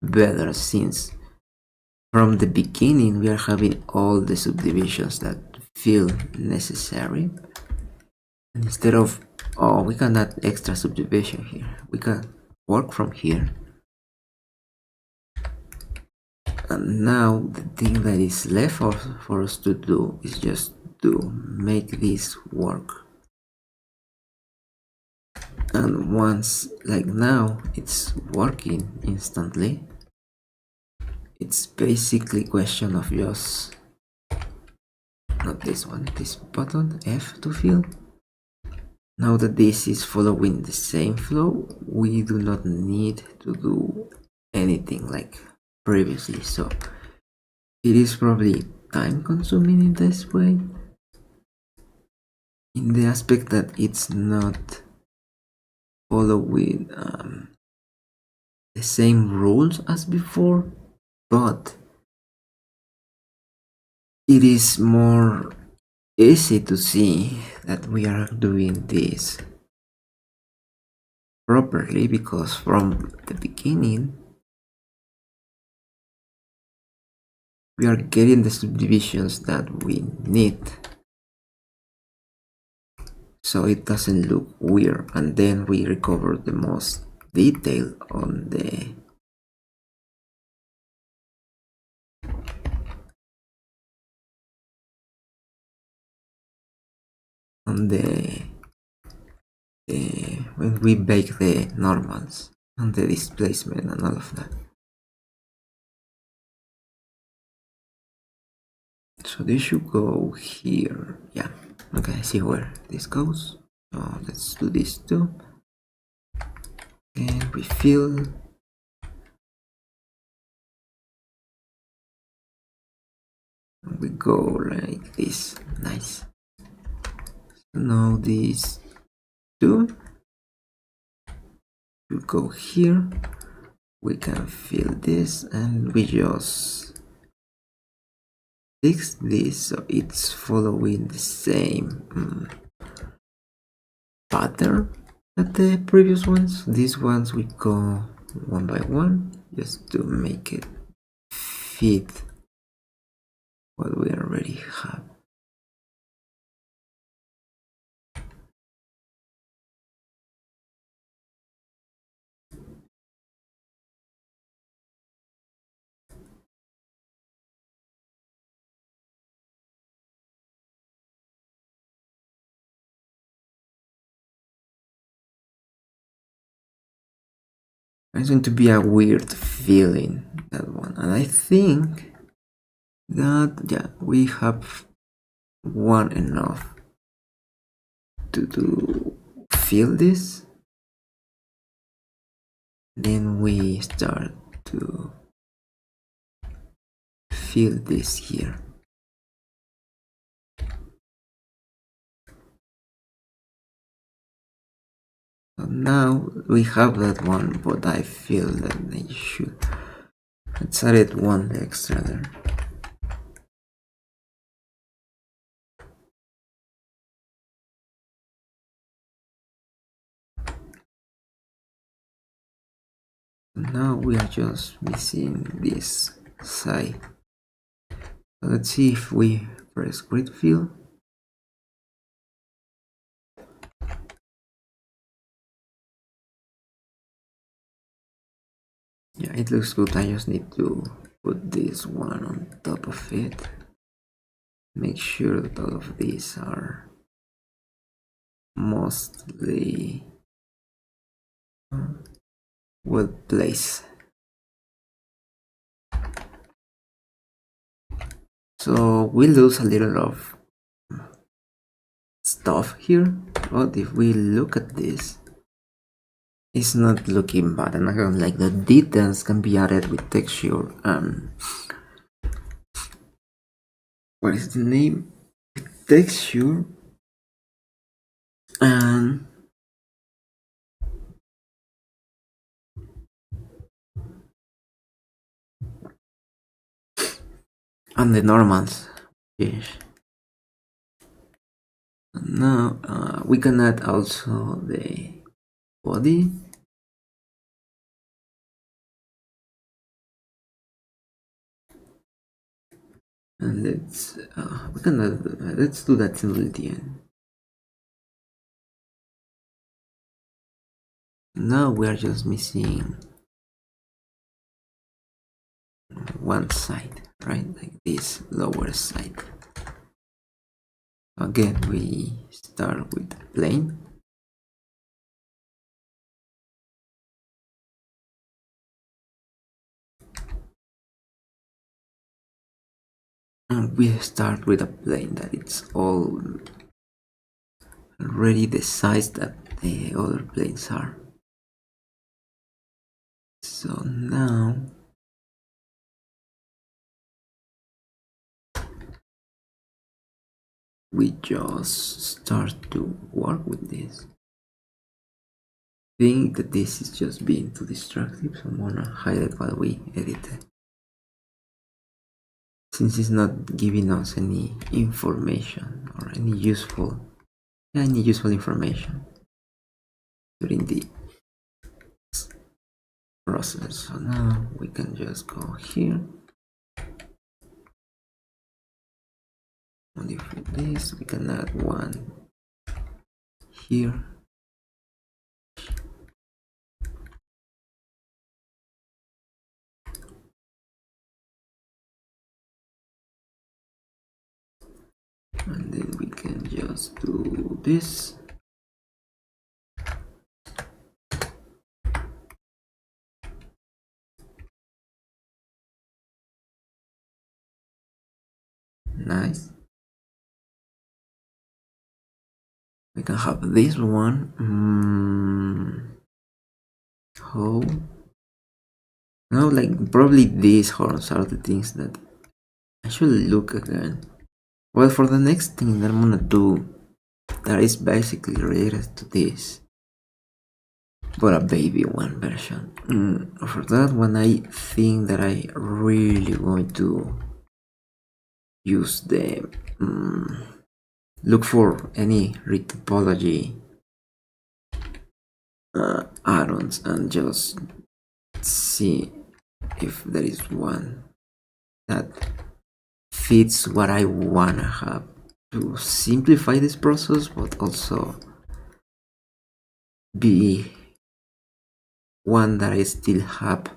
better, since from the beginning we are having all the subdivisions that feel necessary. And instead of, oh, we can add extra subdivision here, we can work from here. And now the thing that is left for us to do is just to make this work. And once, like now, it's working instantly. It's basically question of just, not this one, this button F to fill. Now that this is following the same flow, we do not need to do anything like previously. So it is probably time consuming in this way, in the aspect that it's not following the same rules as before, but it is more easy to see that we are doing this properly, because from the beginning we are getting the subdivisions that we need, so it doesn't look weird, and then we recover the most detail on the when we bake the normals and the displacement and all of that. So this should go here. Yeah, okay, I see where this goes. So let's do this too. And refill. We go like this. Nice. So now these two will go here. We can fill this, and we just fix this so it's following the same pattern. at the previous ones. These ones we go one by one just to make it fit what we already have. It's going to be a weird feeling, that one, and I think that, yeah, we have one enough to feel this. Then we start to feel this here. So now we have that one, but I feel that they should. Let's add it one extra there. Now we are just missing this side. So let's see if we press grid fill. Yeah, it looks good. I just need to put this one on top of it. Make sure that all of these are mostly well placed. So we lose a little of stuff here, but if we look at this, it's not looking bad. And again, like, the details can be added with texture and what is the name? Texture and the normals. Yes. Now we can add also the body. And let's we can add, let's do that till the end. Now we are just missing one side, right? Like this lower side. Again, we start with the plane. And we start with a plane that it's all already the size that the other planes are. So now we just start to work with this. I think that this is just being too destructive, so I'm gonna hide it while we edit it, since it's not giving us any information or any useful information during the process. So now we can just go here, modify this. We can add one here. And then we can just do this. Nice. We can have this one. How? No, like, probably these horns are the things that I should look again. Well, for the next thing that I'm gonna do, that is basically related to this, but a baby one version. For that one, I think that I really going to use the look for any retopology add-ons and just see if there is one that fits what I wanna have to simplify this process, but also be one that I still have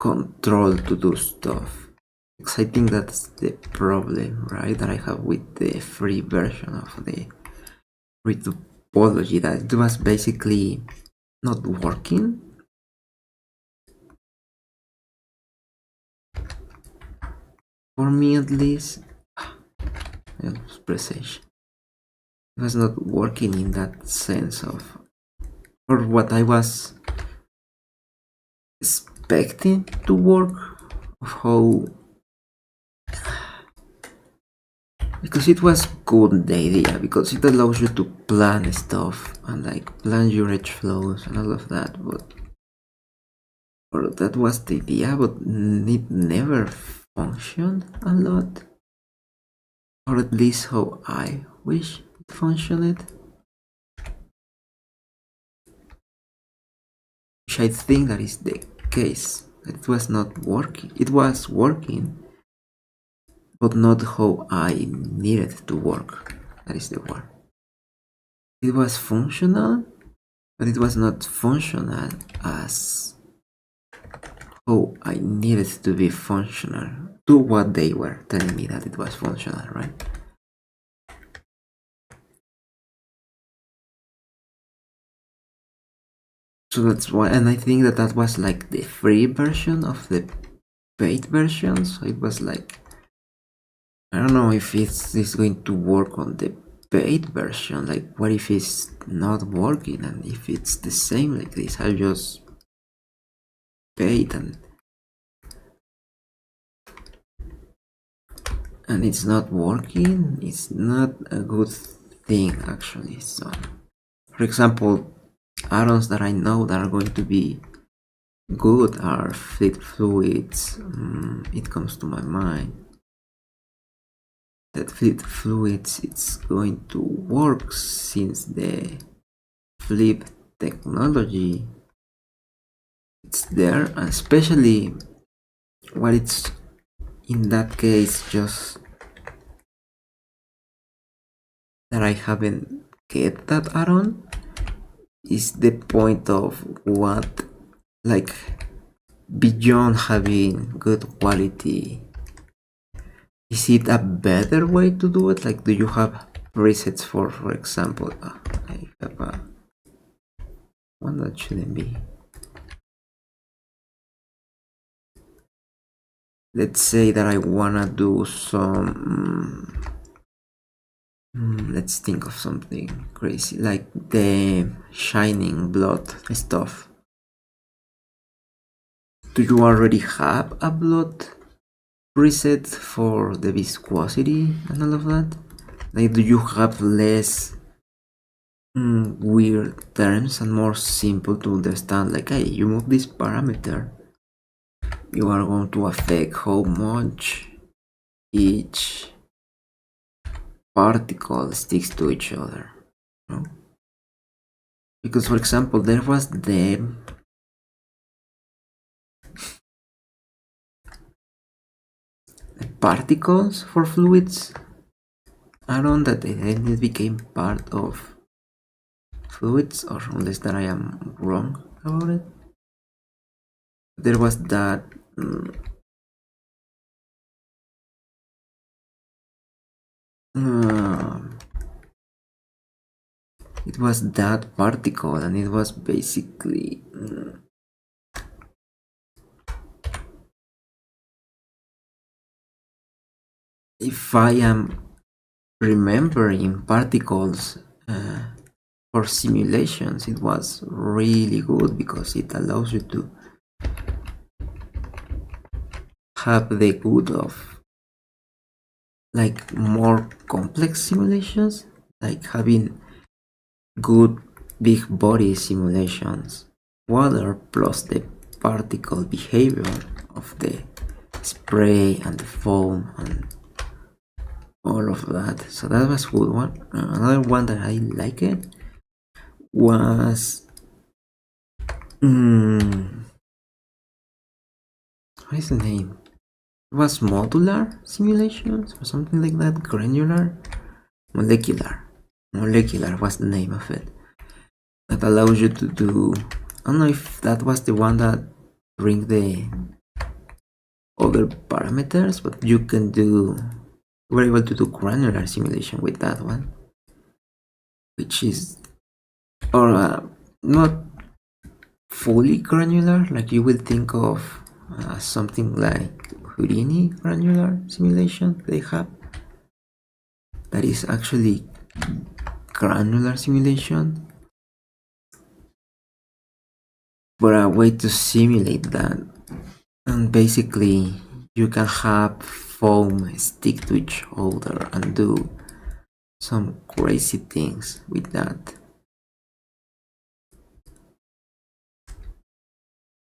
control to do stuff. Because I think that's the problem, right, that I have with the free version of the Retopology, that it was basically not working. For me at least, precision. It was not working in that sense of, or what I was expecting to work, of how, because it was good, the idea, because it allows you to plan stuff and like plan your edge flows and all of that, but or that was the idea, but it never functioned a lot, or at least how I wish it functioned, which I think that is the case, that it was not working. It was working, but not how I needed to work. That is the word. It was functional, but it was not functional as how I needed to be functional to what they were telling me that it was functional, right? So that's why, and I think that that was like the free version of the paid version, so it was like, I don't know if it's going to work on the paid version, like what if it's not working, and if it's the same like this, I'll just pay it and it's not working. It's not a good thing actually. So for example, add-ons that I know that are going to be good are fleet fluids. It comes to my mind that fleet fluids, it's going to work since the flip technology it's there, and especially what it's in that case just that I haven't get that add-on is the point of what, like, beyond having good quality, is it a better way to do it? Like, do you have presets for example, I have a one that shouldn't be. Let's say that I wanna do some, let's think of something crazy, like the shining blood stuff. Do you already have a blood preset for the viscosity and all of that? Like, do you have less weird terms and more simple to understand? Like, hey, you move this parameter, you are going to affect how much each particle sticks to each other, no? Because for example, there was the particles for fluids add-on that then it became part of fluids, or unless that I am wrong about it. There was that it was that particle, and it was basically if I am remembering particles for simulations, it was really good because it allows you to have the good of like more complex simulations, like having good big body simulations, water plus the particle behavior of the spray and the foam and all of that. So that was good one. Another one that I like it was what is the name? It was modular simulations or something like that. Granular, molecular was the name of it. That allows you to do. I don't know if that was the one that bring the other parameters, but you can do. We're able to do granular simulation with that one, which is not fully granular, like you will think of something like Houdini granular simulation they have. That is actually granular simulation, but a way to simulate that. And basically, you can have foam stick to each other and do some crazy things with that.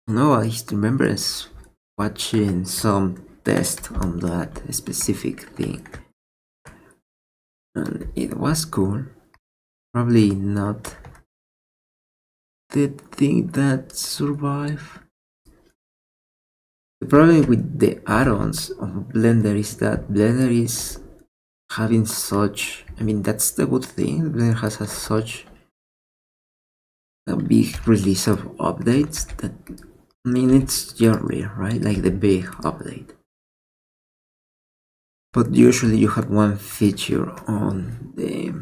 No, I just remember watching some test on that specific thing, and it was cool. Probably not the thing that survived. The problem with the add-ons of Blender is that Blender is having such, I mean, that's the good thing. Blender has such a big release of updates that, I mean, it's yearly, right? Like the big update. But usually you have one feature on the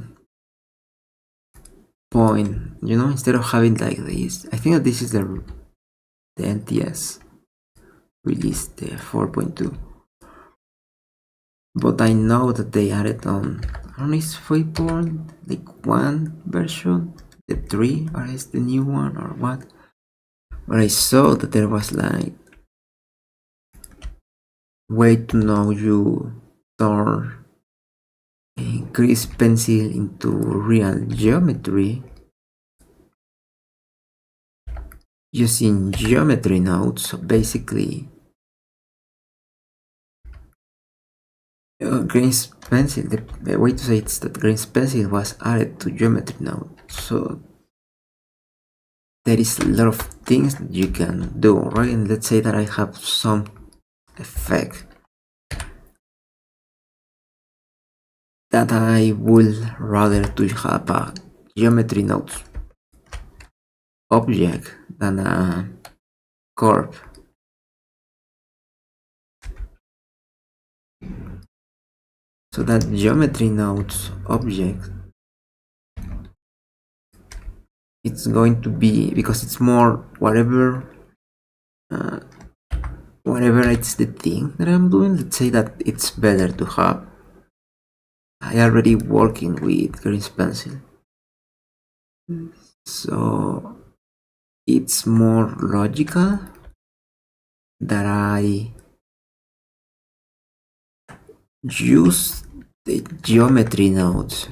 point, you know, instead of having like this. I think that this is the NTS release, the 4.2. But I know that they added on, I don't know, it's 3.1 version, the 3, or is the new one, or what? But I saw that there was like way to know you turn grease pencil into real geometry using geometry nodes. So basically, grease pencil, the way to say it is that grease pencil was added to geometry node. So there is a lot of things that you can do, right? And let's say that I have some effect that I would rather to have a geometry node object than a curve. So that geometry nodes object, it's going to be, because it's more whatever it's the thing that I'm doing. Let's say that it's better to have, I already working with grease pencil, so it's more logical that I use the geometry nodes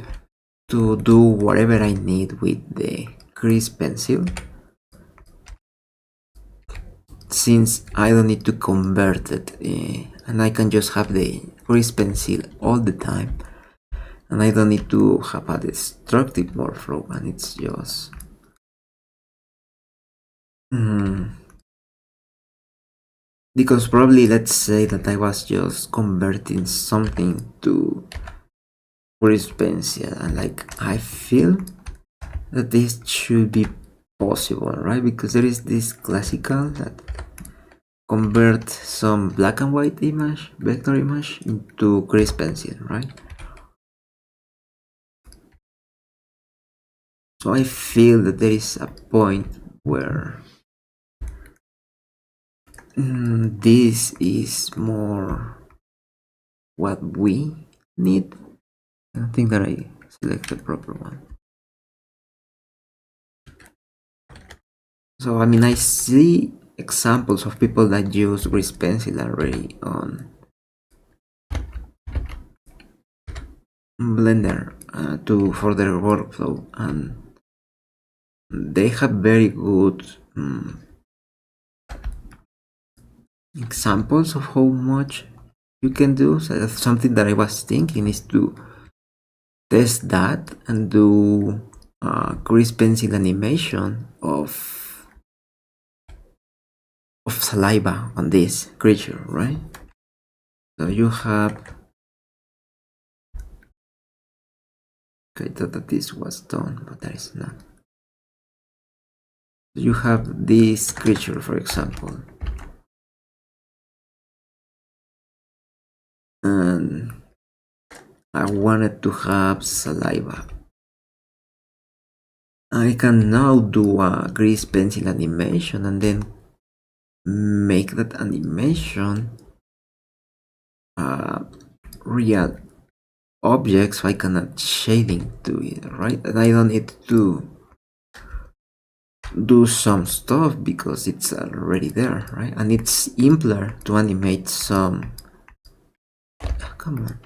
to do whatever I need with the grease pencil, since I don't need to convert it, and I can just have the grease pencil all the time, and I don't need to have a destructive workflow, and it's just because probably, let's say that I was just converting something to grease pencil, and like I feel that this should be possible, right? Because there is this classical that convert some black and white image, vector image, into grease pencil, right? So I feel that there is a point where this is more what we need. I don't think that I select the proper one. So I mean, I see examples of people that use grease pencil already on Blender for their workflow, and they have very good examples of how much you can do. So that's something that I was thinking, is to test that and do grease pencil animation of saliva on this creature, right? So you have, okay, I thought that this was done, but that is not. You have this creature, for example, and I wanted to have saliva. I can now do a grease pencil animation and then make that animation real object, so I can add shading to it, right? And I don't need to do some stuff because it's already there, right? And it's simpler to animate some, come on,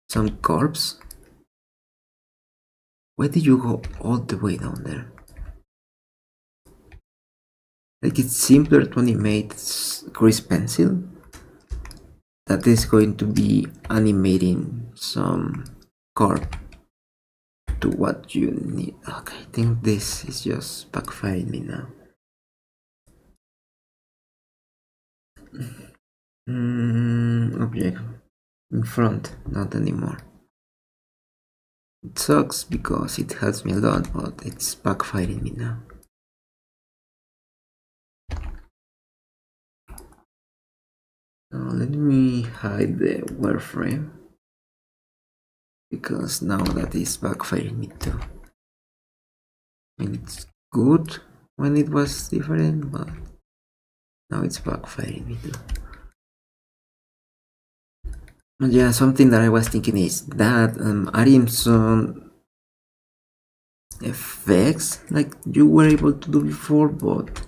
some corpse. Why did you go all the way down there? Like, it's simpler to animate grease pencil that is going to be animating some corp to what you need. Okay, I think this is just backfiring me now. Object in front, not anymore. It sucks because it helps me a lot, but it's backfiring me now. Now let me hide the wireframe, because now that is backfiring me too. I mean, it's good when it was different, but now it's backfiring me too. But yeah, something that I was thinking is that adding some effects like you were able to do before, but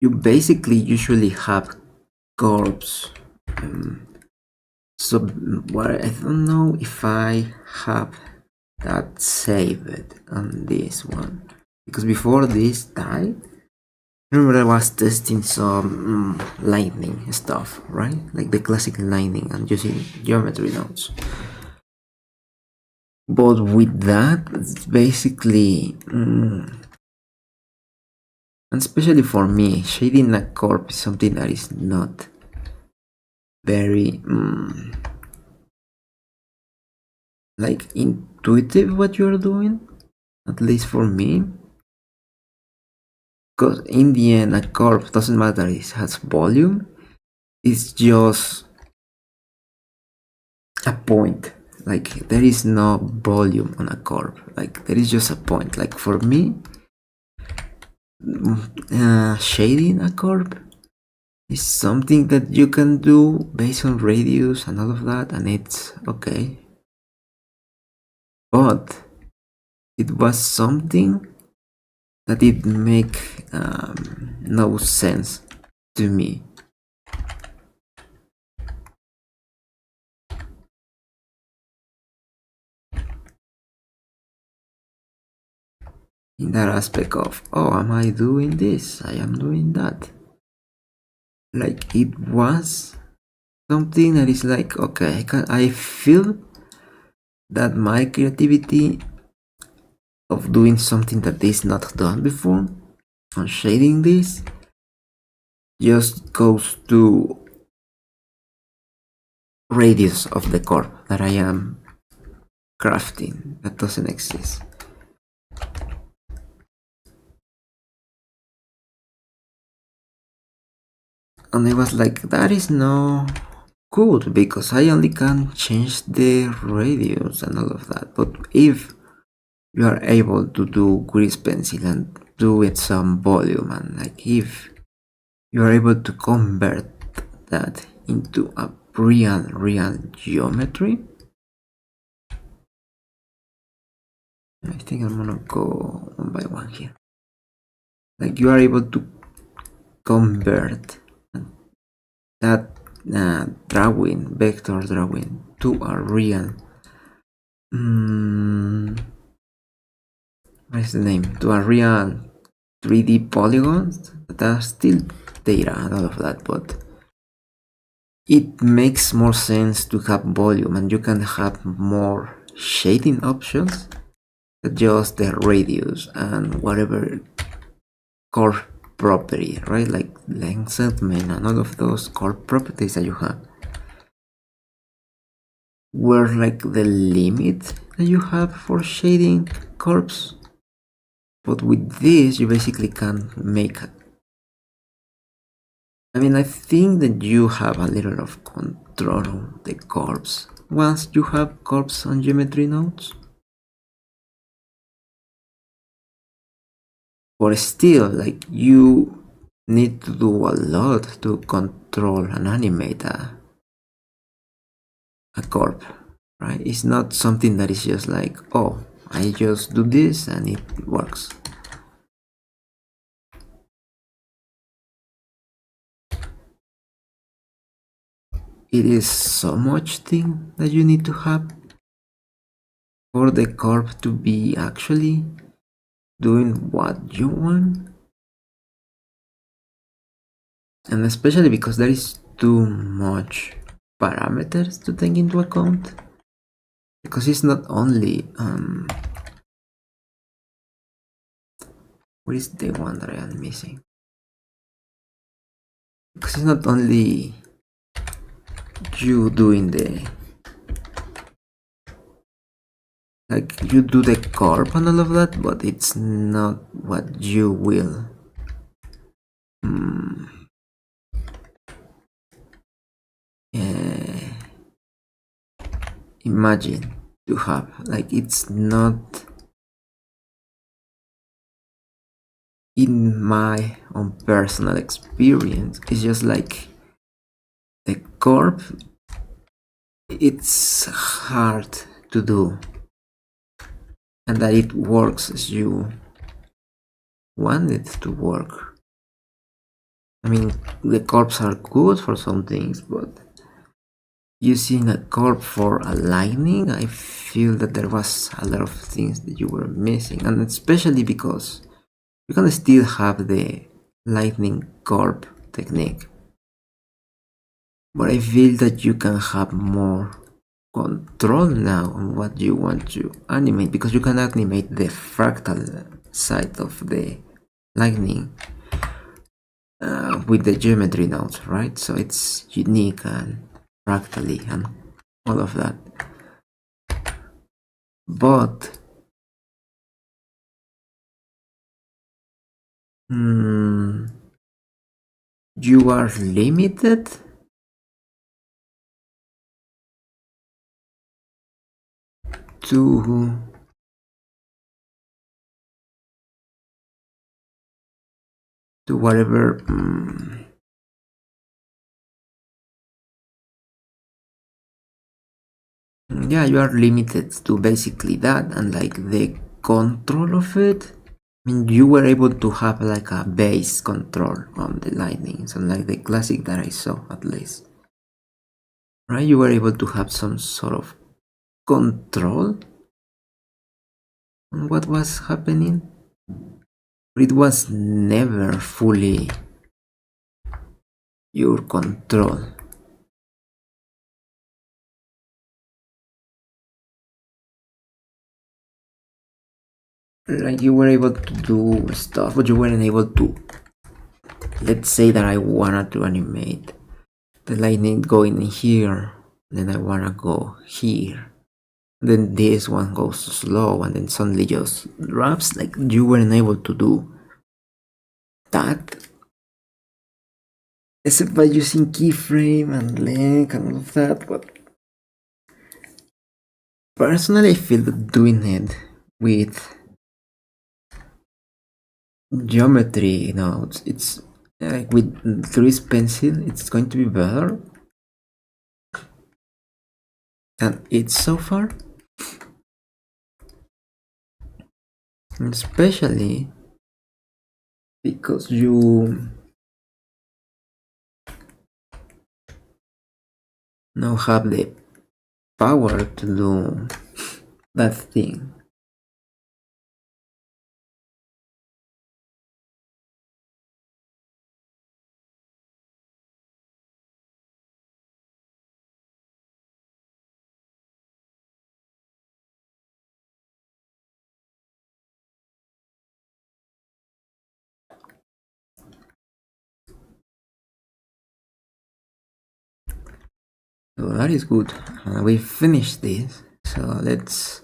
you basically usually have corpse. So I don't know if I have that saved on this one, because before this died, remember I was testing some lightning stuff, right? Like the classic lightning and using geometry nodes. But with that, it's basically, and especially for me, shading a corpse is something that is not very like intuitive what you're doing, at least for me. Because in the end, a corpse doesn't matter, it has volume, it's just a point. Like, there is no volume on a corpse, like there is just a point. Like for me, shading a corpse is something that you can do based on radius and all of that, and it's okay. But it was something that did make no sense to me. In that aspect of, oh, am I doing this? I am doing that. Like, it was something that is like, okay, I feel that my creativity of doing something that is not done before, and shading this, just goes to radius of the core that I am crafting that doesn't exist. And I was like, that is no good, because I only can change the radius and all of that. But if you are able to do grease pencil and do it some volume, and like if you are able to convert that into a real geometry, I think I'm gonna go one by one here. Like, you are able to convert that drawing, vector drawing, to a real what is the name? To a real 3D polygons that are still data and all of that, but it makes more sense to have volume, and you can have more shading options just the radius and whatever core property, right? Like length segment and all of those core properties that you have were like the limit that you have for shading curves. But with this, you basically can make. I mean, I think that you have a little of control of the curves once you have curves on geometry nodes. But still, like, you need to do a lot to control and animate a curve, right? It's not something that is just like, oh, I just do this and it works. It is so much thing that you need to have for the curve to be actually doing what you want. And especially because there is too much parameters to take into account. Because it's not only what is the one that I am missing? Because it's not only you doing the, like, you do the curve and all of that, but it's not what you will imagine to have. Like, it's not in my own personal experience. It's just like the curve, it's hard to do, and that it works as you want it to work. I mean, the curves are good for some things, but using a curve for aligning, I feel that there was a lot of things that you were missing, and especially because you can still have the lightning curve technique, but I feel that you can have more control now on what you want to animate, because you can animate the fractal side of the lightning with the geometry nodes, right? So it's unique and fractally and all of that. But you are limited to whatever yeah, you are limited to basically that, and like the control of it. I mean, you were able to have like a base control on the lightning, so like the classic that I saw at least, right? You were able to have some sort of control on what was happening, but it was never fully your control. Like, you were able to do stuff, but you weren't able to. Let's say that I wanted to animate the lightning going here, then I wanna go here, then this one goes slow and then suddenly just drops. Like, you weren't able to do that except by using keyframe and length and all of that. But personally, I feel that doing it with geometry nodes, it's like with 3D pencil, it's going to be better than it's so far. Especially because you now have the power to do that thing. So that is good. We finished this. So let's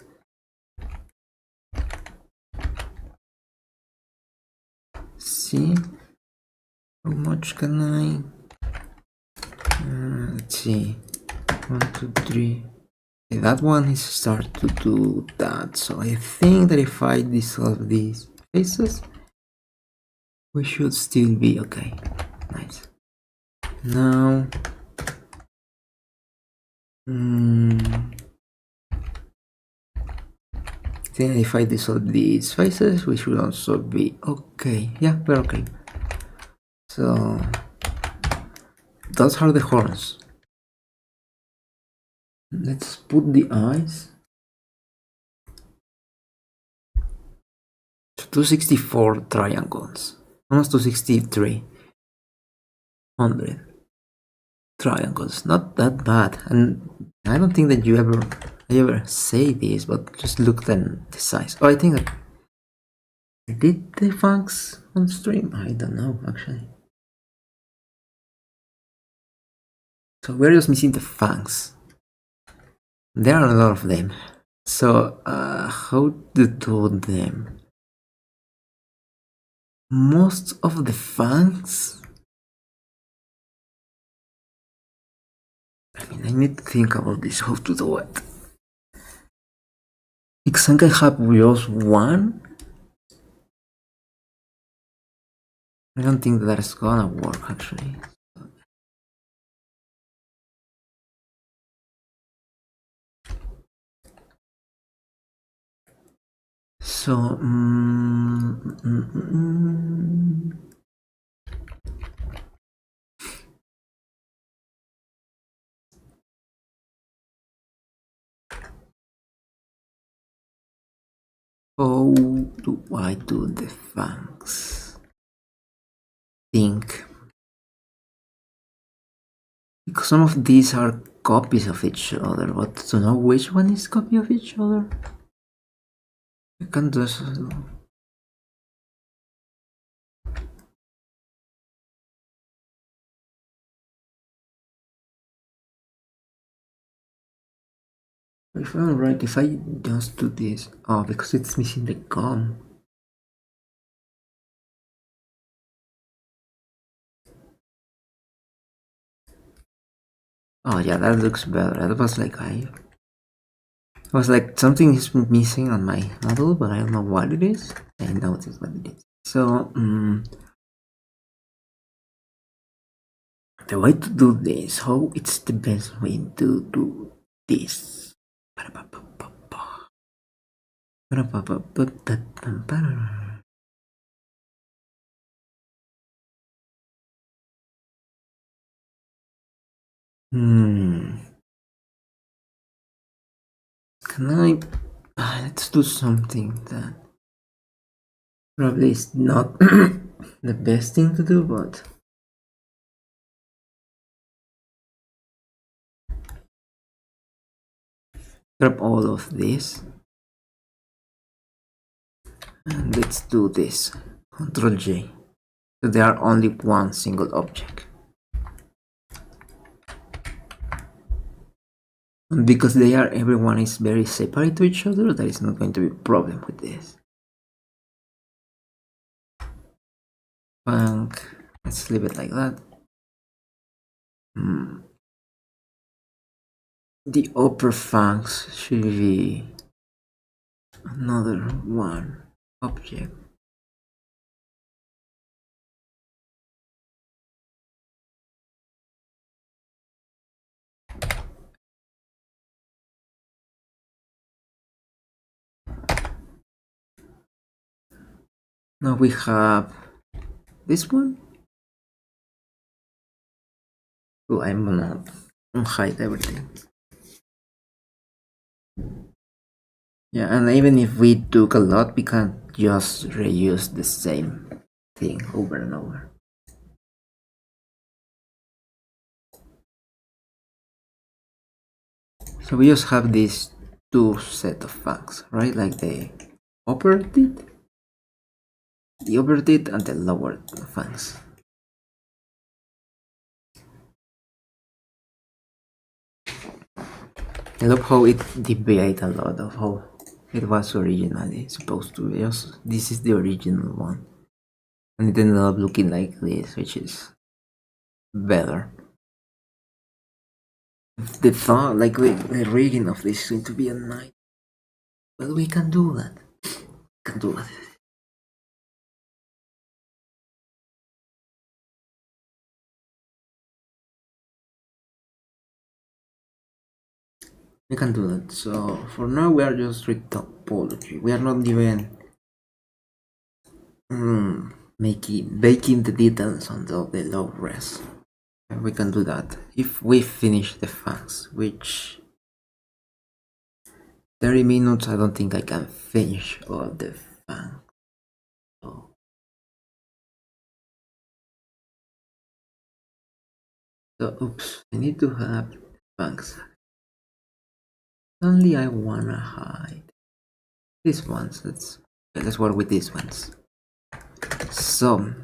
see how much can I. Let's see. 1, 2, 3. Okay, that one is start to do that. So I think that if I dissolve these faces, we should still be okay. Nice. Now. Then if I dissolve these faces, we should also be okay. Yeah, we're okay. So those are the horns. Let's put the eyes. 264 triangles. Almost 263 triangles. Not that bad. And I don't think that I ever say this, but just look at the size. Oh, I think I did the Fangs on stream. I don't know actually. So we're just missing the Fangs. There are a lot of them. So how to do them? Most of the Fangs. I mean, I need to think about this. How to do it? Because I have just one. I don't think that's gonna work actually. So, how do I do the Fangs? Think. Because some of these are copies of each other, but to know which one is copy of each other, I can just. If I'm right, if I just do this, oh, because it's missing the gum. Oh yeah, that looks better. That was like something is missing on my model, but I don't know what it is. I noticed what it is. So the way to do this, how it's the best way to do this. Can I? Let's do something that probably is not the best thing to do, but grab all of this and let's do this. Ctrl J. So they are only one single object. And because everyone is very separate to each other, there is not going to be a problem with this. Fang. Let's leave it like that. The upper fangs should be another one object. Now we have this one. Oh, I'm gonna hide everything. Yeah, and even if we took a lot, we can't just reuse the same thing over and over. So we just have these two set of fangs, right? Like the upper teeth, the upper teeth, and the lower fangs. I love how it deviated a lot of how it was originally supposed to be. Just, this is the original one. And it ended up looking like this, which is better. The thought, like the rigging of this seemed to be a night. But we can do that. We can do that. We can do that. So for now we are just retopology. We are not even baking the details on the low res. We can do that if we finish the fangs, which 30 minutes I don't think I can finish all the fangs. So oops, I need to have fangs. Only I wanna hide these ones. Let's work with these ones. So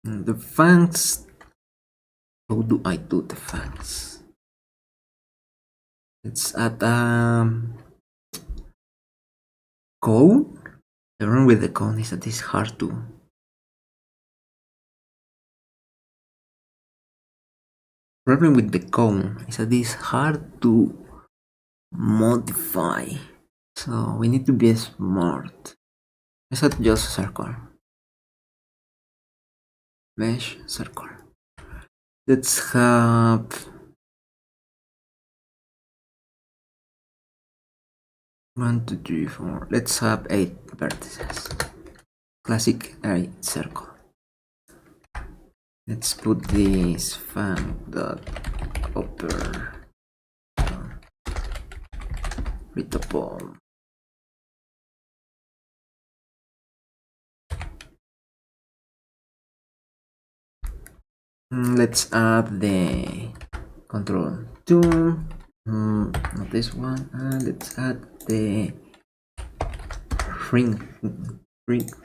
the fangs. How do I do the fangs? It's at cone. The problem with the cone is that it's hard to. Problem with the cone is that it's hard to modify. So we need to be smart. Let's not just circle. Mesh circle. Let's have 1, 2, 3, 4. Let's have 8 vertices. Classic 8 circle. Let's put this fang dot upper Retopo. Let's add the control 2, not this one, and let's add the shrink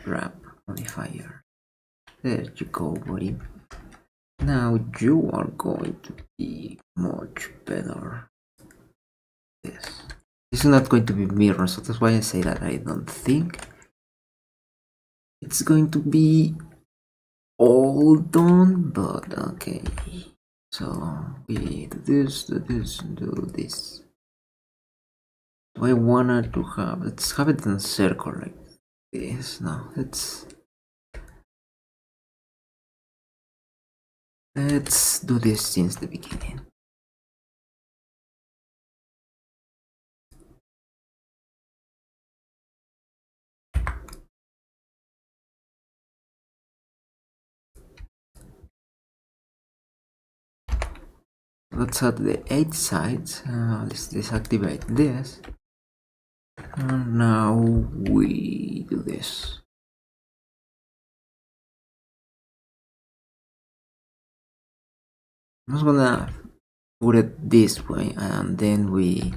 wrap modifier. There you go, buddy. Now you are going to be much better. This is not going to be mirror, so that's why I say that I don't think it's going to be all done, but okay. So we do this, do this, do this. Do I wanna to have? Let's have it in a circle like this. No, let's do this since the beginning. Let's add the 8 sides. Let's deactivate this. And now we do this. I'm just gonna put it this way and then we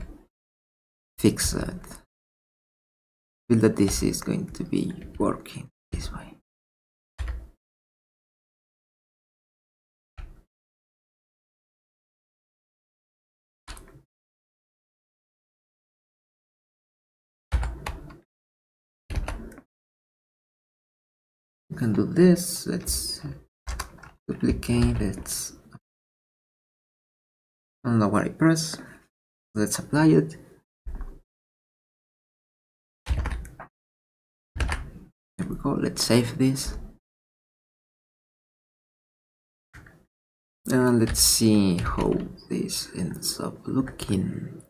fix it. I feel that this is going to be working this way. We can do this. Let's duplicate it. I don't know what I press. Let's apply it. There we go. Let's save this. And let's see how this ends up looking.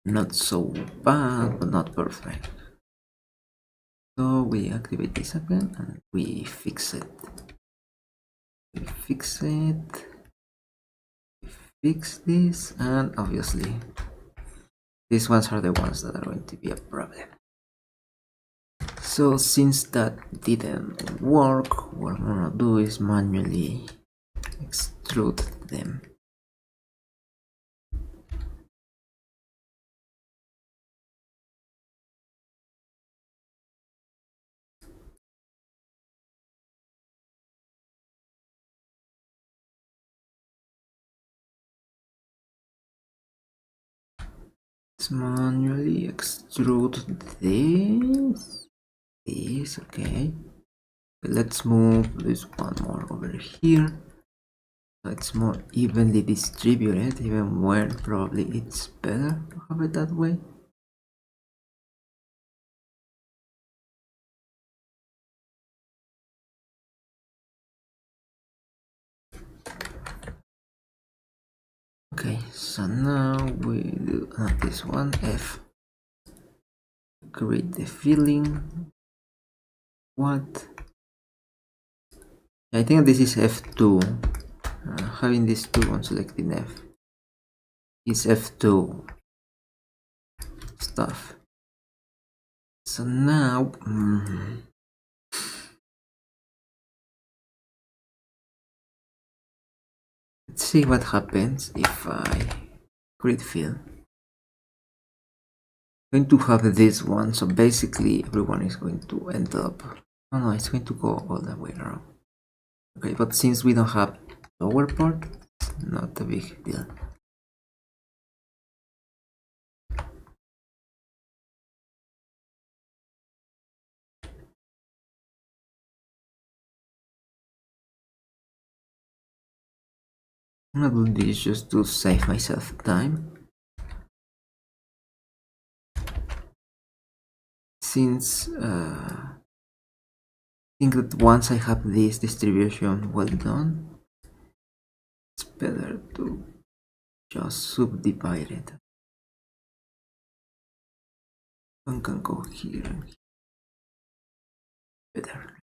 Not so bad, but not perfect. So we activate this again and we fix it. We fix it. We fix this, and obviously these ones are the ones that are going to be a problem. So since that didn't work, what I'm gonna do is manually extrude them. Let's manually extrude this, okay. Let's move this one more over here, so it's more evenly distributed, even when probably it's better to have it that way. Okay, so now we do this one, F. Create the filling. What? I think this is F2. Having this 2 on selecting F is F2 stuff. So now let's see what happens if I create fill. I'm going to have this one, so basically everyone is going to end up. Oh no, it's going to go all the way around. Okay, but since we don't have lower part, it's not a big deal. I'm gonna do this just to save myself time. Since I think that once I have this distribution well done, it's better to just subdivide it. One can go here and here. Better.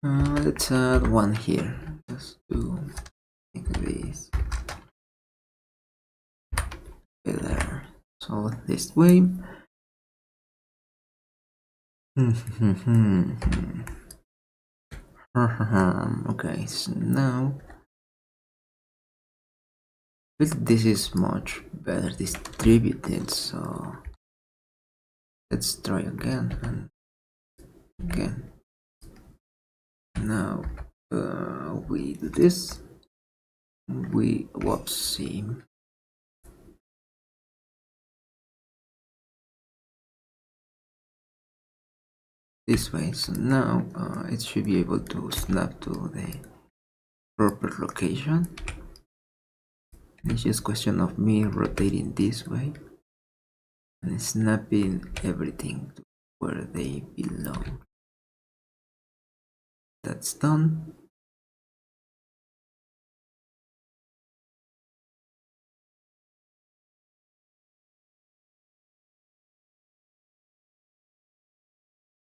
Let's add one here, just to make this better. So this way. Okay, so now this is much better distributed, so let's try again and again. Now we do this. We whoopsie. This way, so now it should be able to snap to the proper location. It's just a question of me rotating this way and snapping everything to where they belong. That's done.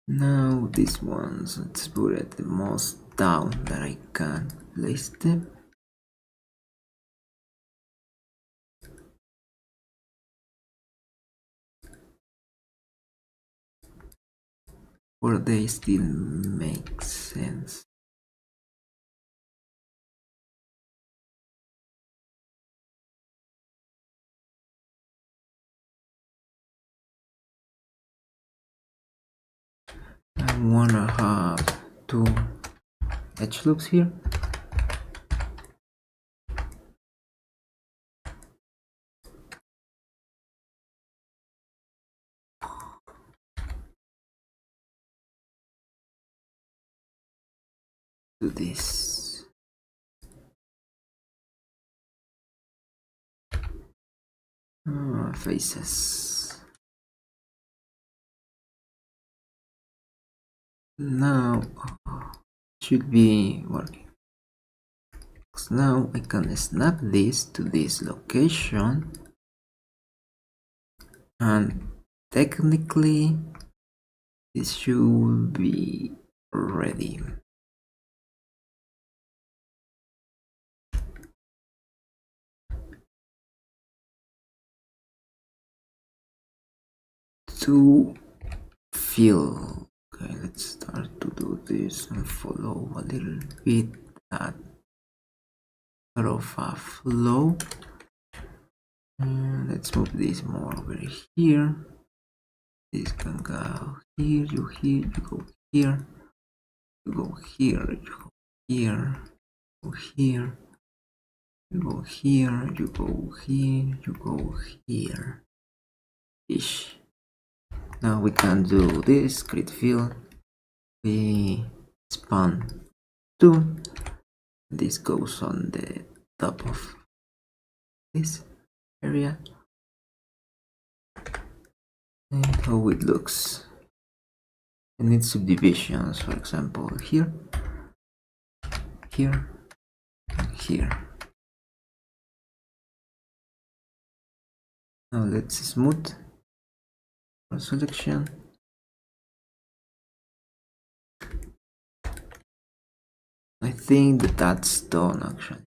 Now these ones, let's put it the most down that I can place them. Or they still make sense. I wanna have 2 edge loops here. Do this. Faces. Now should be working. So now I can snap this to this location, and technically this should be ready. To fill. Okay, let's start to do this and follow a little bit that sort of a flow. Let's move this more over here. This can go here, you go here, you go here, you go here, go here, you go here, you go here, you go here. Ish. Now we can do this grid fill. We span 2. This goes on the top of this area. And how it looks. And its subdivisions, for example, here, here, and here. Now let's smooth our selection. I think that's done actually.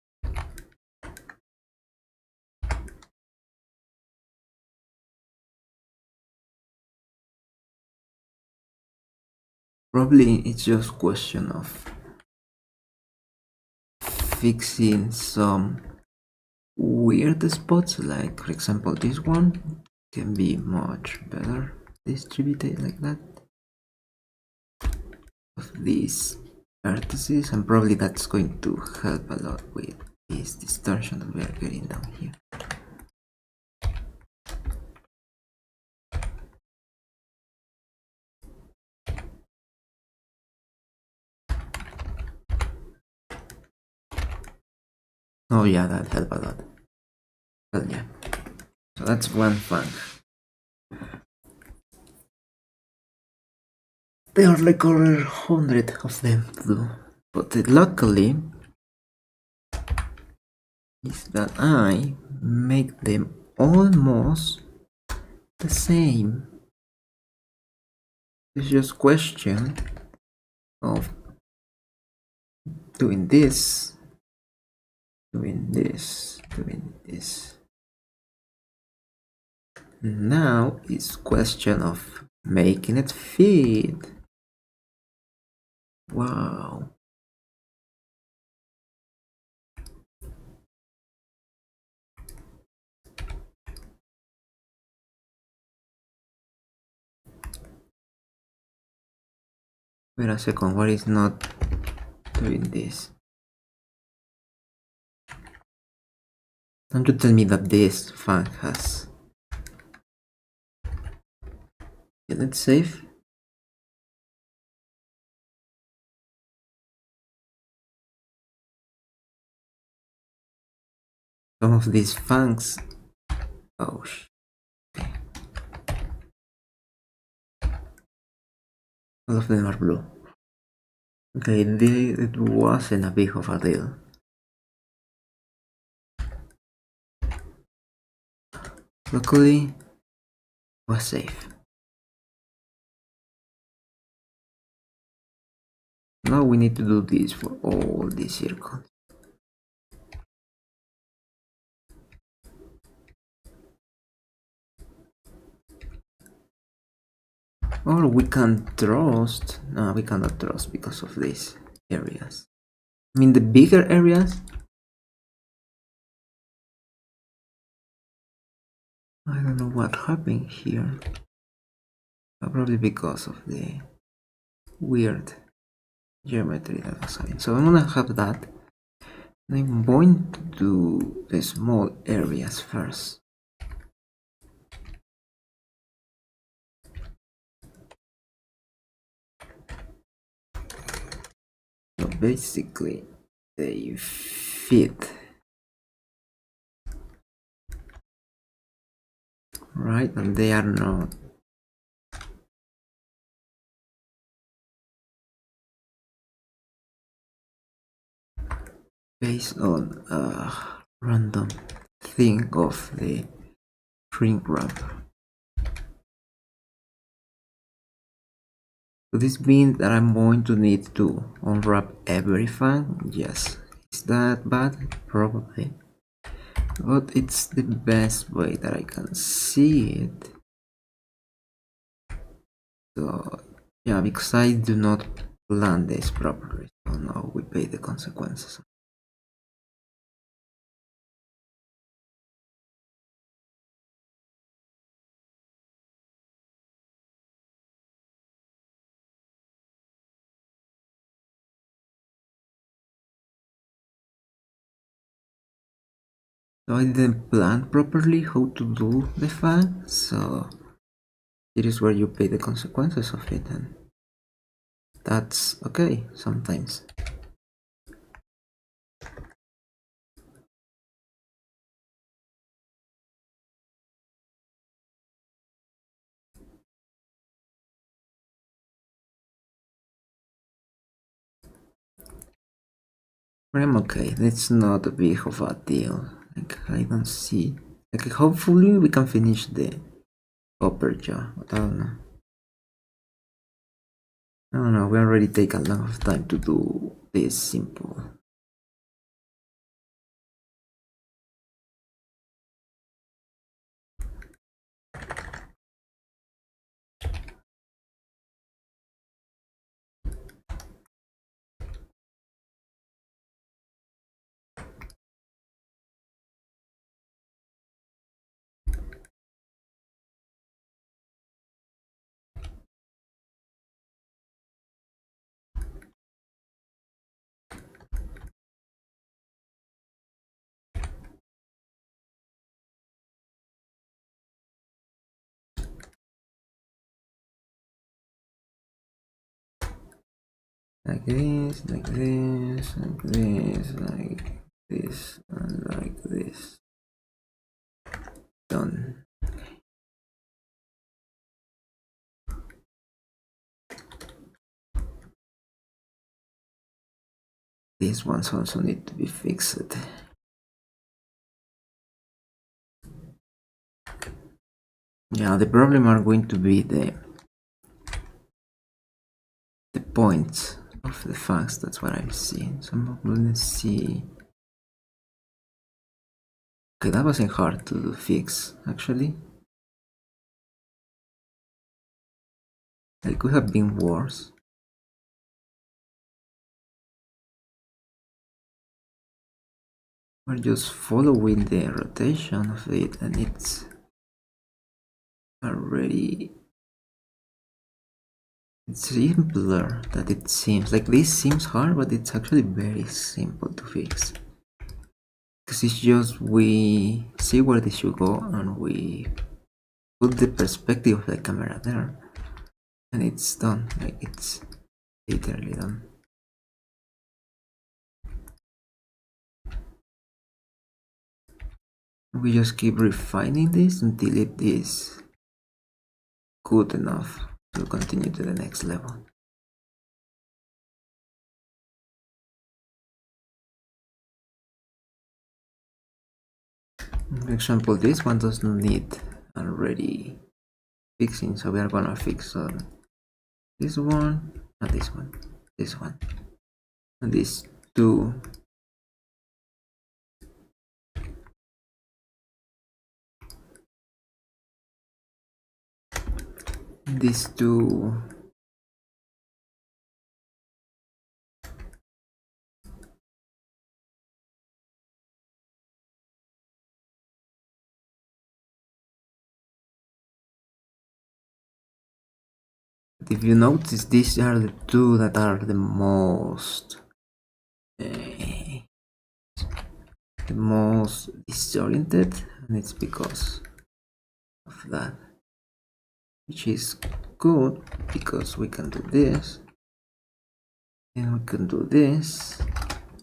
Probably it's just question of fixing some weird spots, like for example this one can be much better distributed like that of these vertices, and probably that's going to help a lot with this distortion that we are getting down here. Oh yeah, that helped a lot. Well, yeah. So that's one fang. There are like over 100 of them to do. But luckily is that I make them almost the same. It's just question of doing this, doing this, doing this. Now it's question of making it fit. Wow. Wait a second, what is not doing this? Don't you tell me that this fang has... Can it save? Some of these fangs... Oh shit. All of them are blue. Okay, it wasn't a big of a deal. Luckily, it was safe. Now we need to do this for all these circles. Or we can trust. No, we cannot trust because of these areas. I mean, the bigger areas. I don't know what happened here. Probably because of the weird geometry that was having. So I'm gonna have that. And I'm going to do the small areas first. So basically, they fit. Right, and they are not. Based on a random thing of the shrink wrap. So this means that I'm going to need to unwrap everything. Yes. Is that bad? Probably. But it's the best way that I can see it. So yeah, because I do not plan this properly. So now we pay the consequences. So I didn't plan properly how to do the fang, so it is where you pay the consequences of it, and that's okay sometimes. But I'm okay, it's not a big of a deal. Like, I don't see. Like, hopefully we can finish the upper jaw, but I don't know. I don't know, we already take a lot of time to do this simple. Like this, like this, like this, like this, and like this. Done. These ones also need to be fixed. Yeah, the problem are going to be the points of the fangs. That's what I'm seeing. So let's see. Okay, that wasn't hard to fix actually. It could have been worse. We're just following the rotation of it, and it's already. It's simpler than it seems. Like, this seems hard, but it's actually very simple to fix. Because it's just we see where this should go and we put the perspective of the camera there. And it's done. Like, it's literally done. We just keep refining this until it is good enough to continue to the next level. For example, this one doesn't need already fixing, so we are gonna fix this one, and this one, this one, and these two. These two. If you notice, these are the two that are the most disoriented, and it's because of that, which is good because we can do this and we can do this.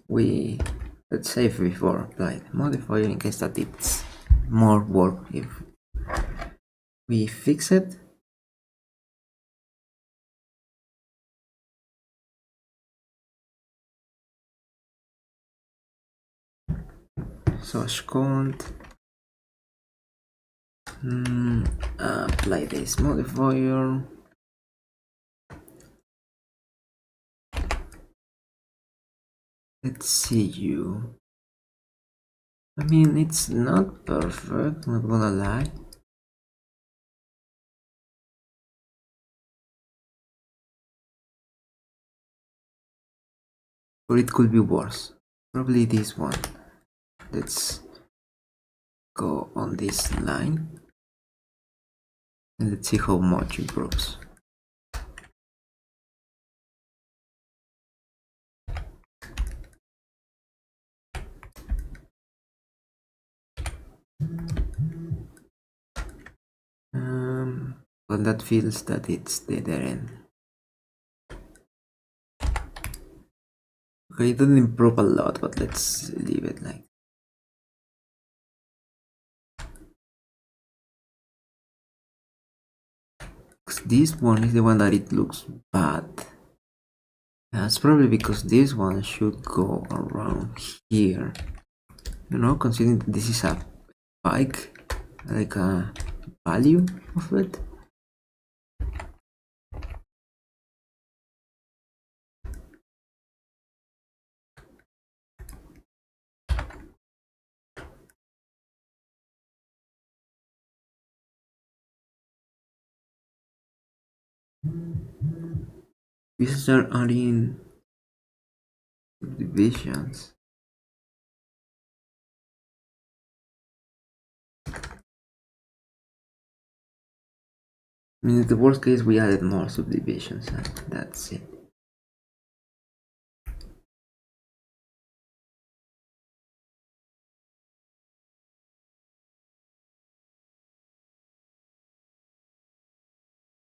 Let's save before apply the modifier in case that it's more work if we fix it. So Ashcoatl, apply this modifier. Let's see you. I mean, it's not perfect, not gonna lie. But it could be worse. Probably this one. Let's go on this line. And let's see how much improves. But that feels that it's the dead end. Okay, it didn't improve a lot, but let's leave it like. This one is the one that it looks bad. That's probably because this one should go around here. You know, considering this is a spike, like a value of it. We start adding divisions. I mean, in the worst case, we added more subdivisions, and that's it.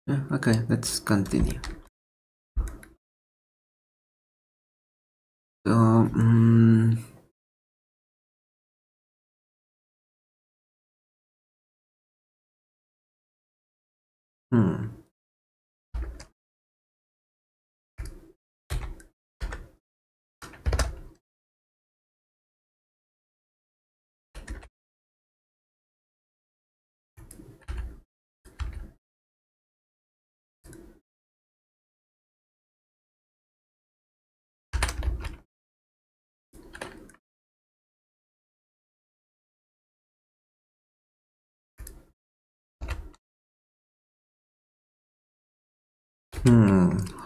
Yeah, okay, let's continue. So,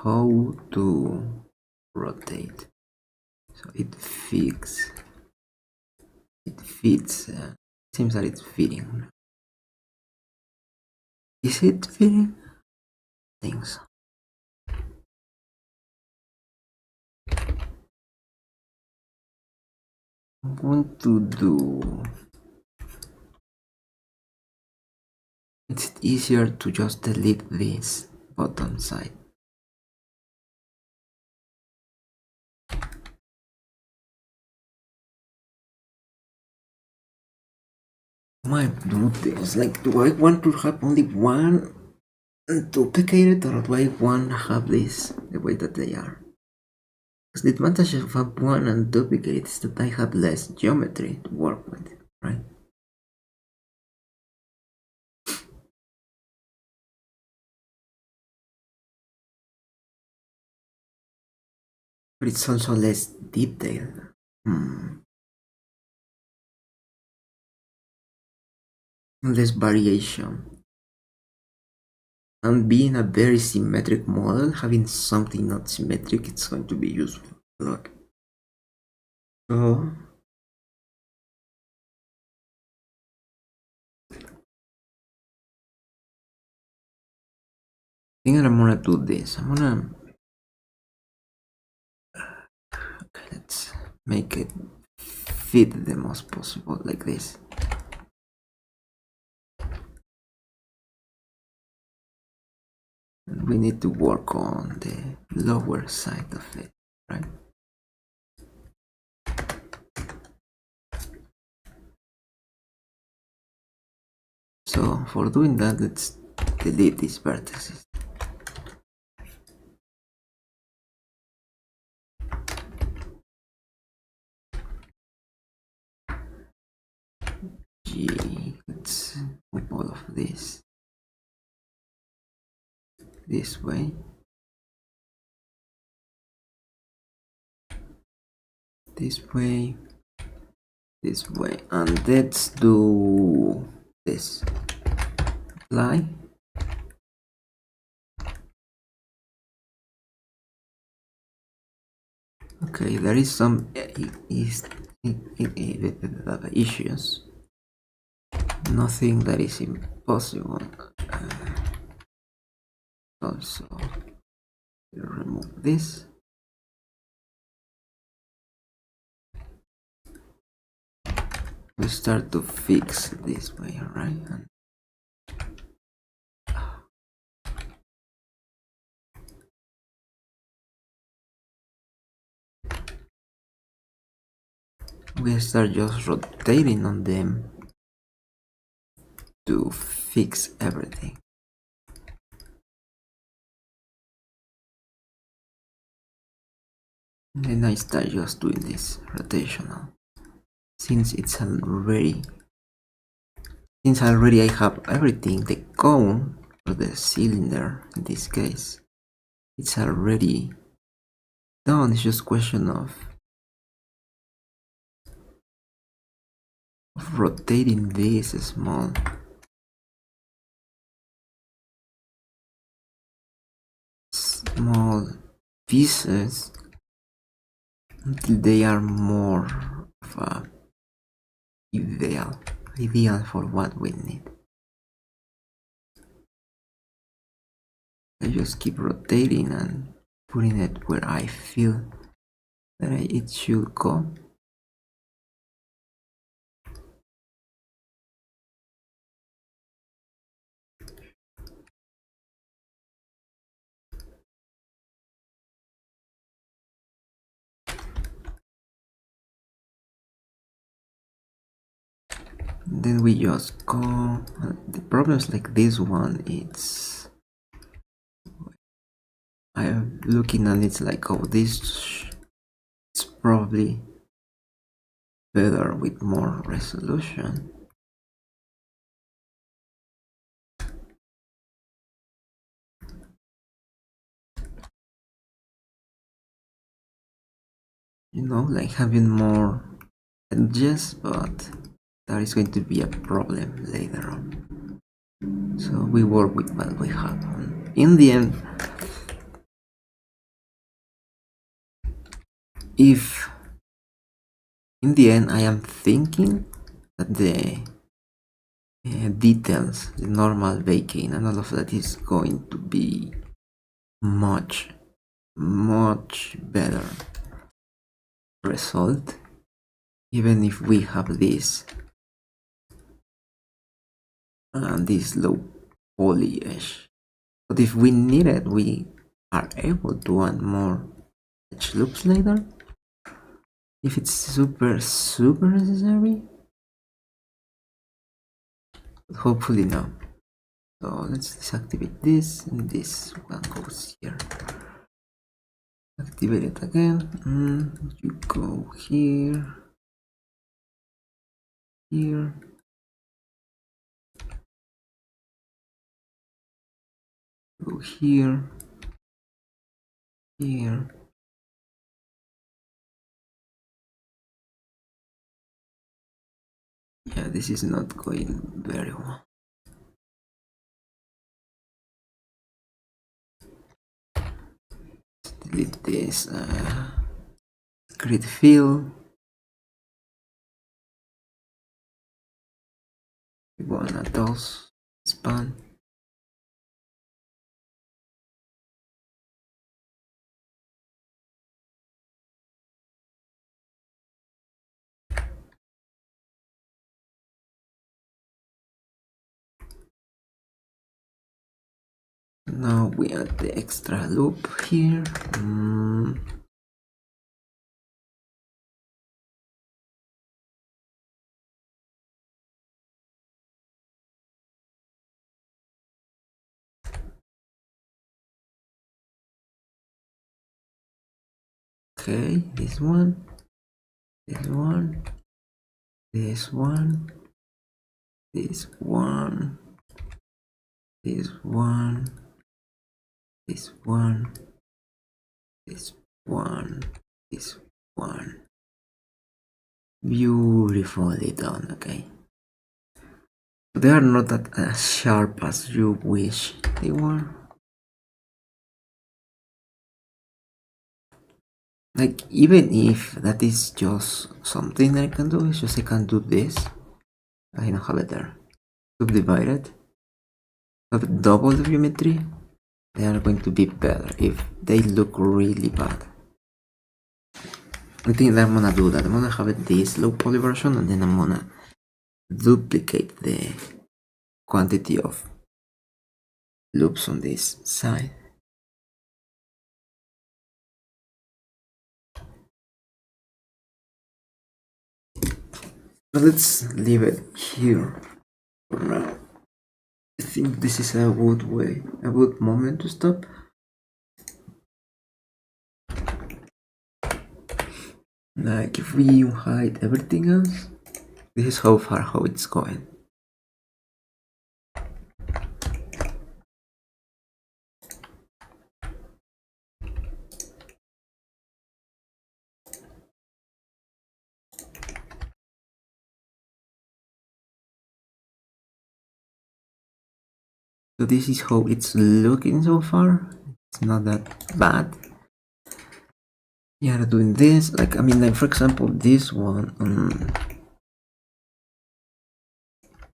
how to rotate? So it fits. It fits. Seems that it's fitting. Is it fitting? I think so. I want to do. It's easier to just delete this bottom side. Might do this. Like, do I want to have only one duplicated, or do I want to have this the way that they are? Because the advantage of have one and duplicate is that I have less geometry to work with, right? But it's also less detailed. Less variation. And being a very symmetric model, having something not symmetric, it's going to be useful a lot. So I think I'm gonna do this. I'm gonna okay, let's make it fit the most possible like this. And we need to work on the lower side of it, right? So for doing that, let's delete these vertices. G, let's move all of this way. This way, and let's do this. Apply. Okay, there is some issues. Nothing that is impossible. Also, remove this. We start to fix this way, right? we start just rotating on them to fix everything. And then I start just doing this rotational. Since already I have everything, the cone or the cylinder in this case, it's already done. It's just a question of rotating this small pieces until they are more of a ideal for what we need. I just keep rotating and putting it where I feel that it should go. Then we just go. The problems like this one, I'm looking and it's like, oh, this is probably better with more resolution. You know, like having more edges, but that is going to be a problem later on. So we work with what we have. In the end, if in the end I am thinking that the details, the normal baking and all of that is going to be much better result, even if we have this low poly edge. But if we need it, we are able to add more edge loops later if it's super necessary, but hopefully no. So let's deactivate this, and this one goes here. Activate it again. You go here, here, go here, here. Yeah, this is not going very well. Delete this grid fill. We wanna toss span. Now we add the extra loop here. Okay, this one, this one, this one, this one, this one, this one, this one, this one. Beautifully done. Okay, they are not that as sharp as you wish they were. Like, even if that is just something I can do, it's just I can do this. I don't have it there. Subdivided. Have double the geometry. They are going to be better if they look really bad. I think that I'm gonna do that. I'm gonna have it this low poly version, and then I'm gonna duplicate the quantity of loops on this side. But let's leave it here for now. I think this is a good way, a good moment to stop. Like if we hide everything else, this is how far how it's going. So this is how it's looking so far. It's not that bad. Yeah, doing this, like I mean, like for example, this one,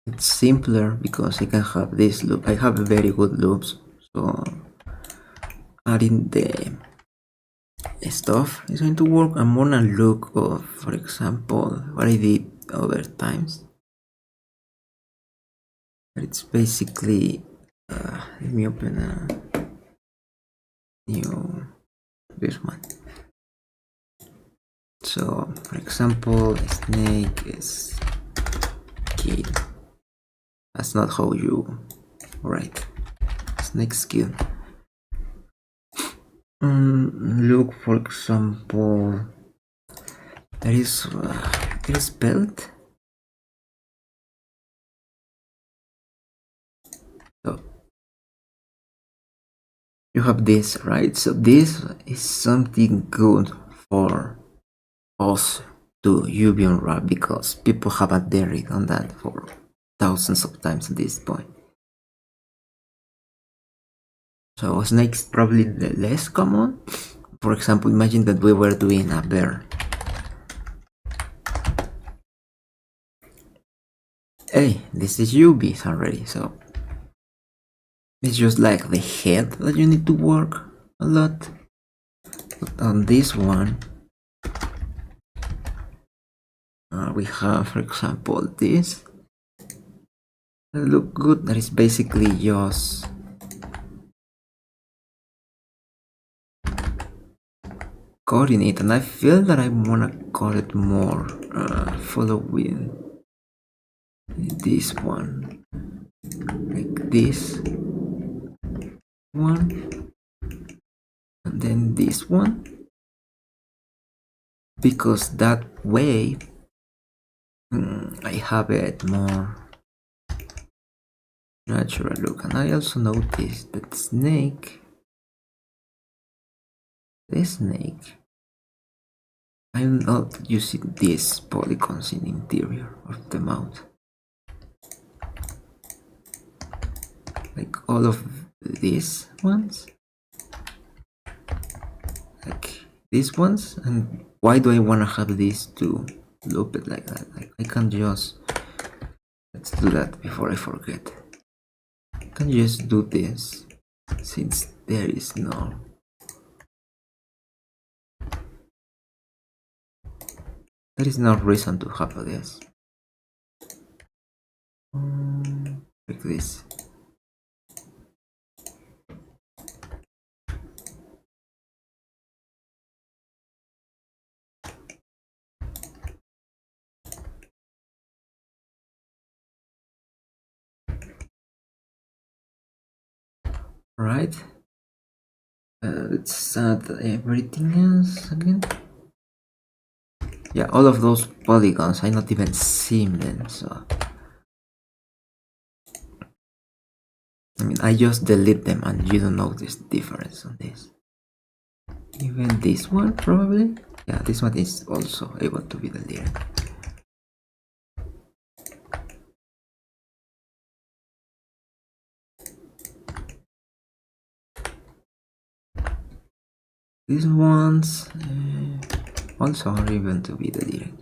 it's simpler because I can have this loop. I have very good loops, so adding the stuff is going to work. I'm gonna look of, for example, what I did other times. It's basically, let me open a new, this one. So, for example, snake is kill. That's not how you write snake skill. Look, for example, there is belt. So you have this, right? So this is something good for us to UV unwrap because people have adhered on that for thousands of times at this point. So snakes probably the less common. For example, imagine that we were doing a bear. Hey, this is UVs already, so it's just like the head that you need to work a lot. But on this one, we have, for example, this. That look good. That is basically just coding it, and I feel that I wanna code it more following this one, like this one, and then this one, because that way I have it more natural look. And I also noticed that this snake, I'm not using these polygons in the interior of the mouth. Like all of these ones, like these ones, and why do I want to have these two loop it like that? Like I can just, let's do that before I forget. I can just do this since there is no reason to have this. Like this. Right. Let's add everything else again. Yeah, all of those polygons, I not even seeing them, so I mean, I just delete them and you don't notice the difference on this. Even this one, probably? Yeah, this one is also able to be deleted. These ones also are able to be deleted.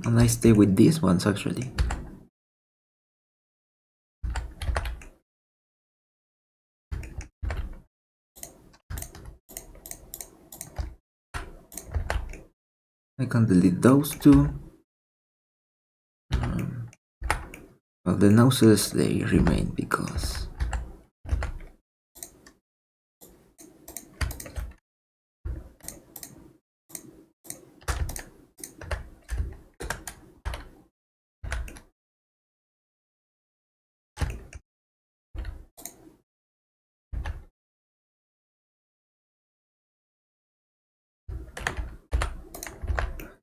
And I stay with these ones actually. I can delete those two. Well, the noses, they remain because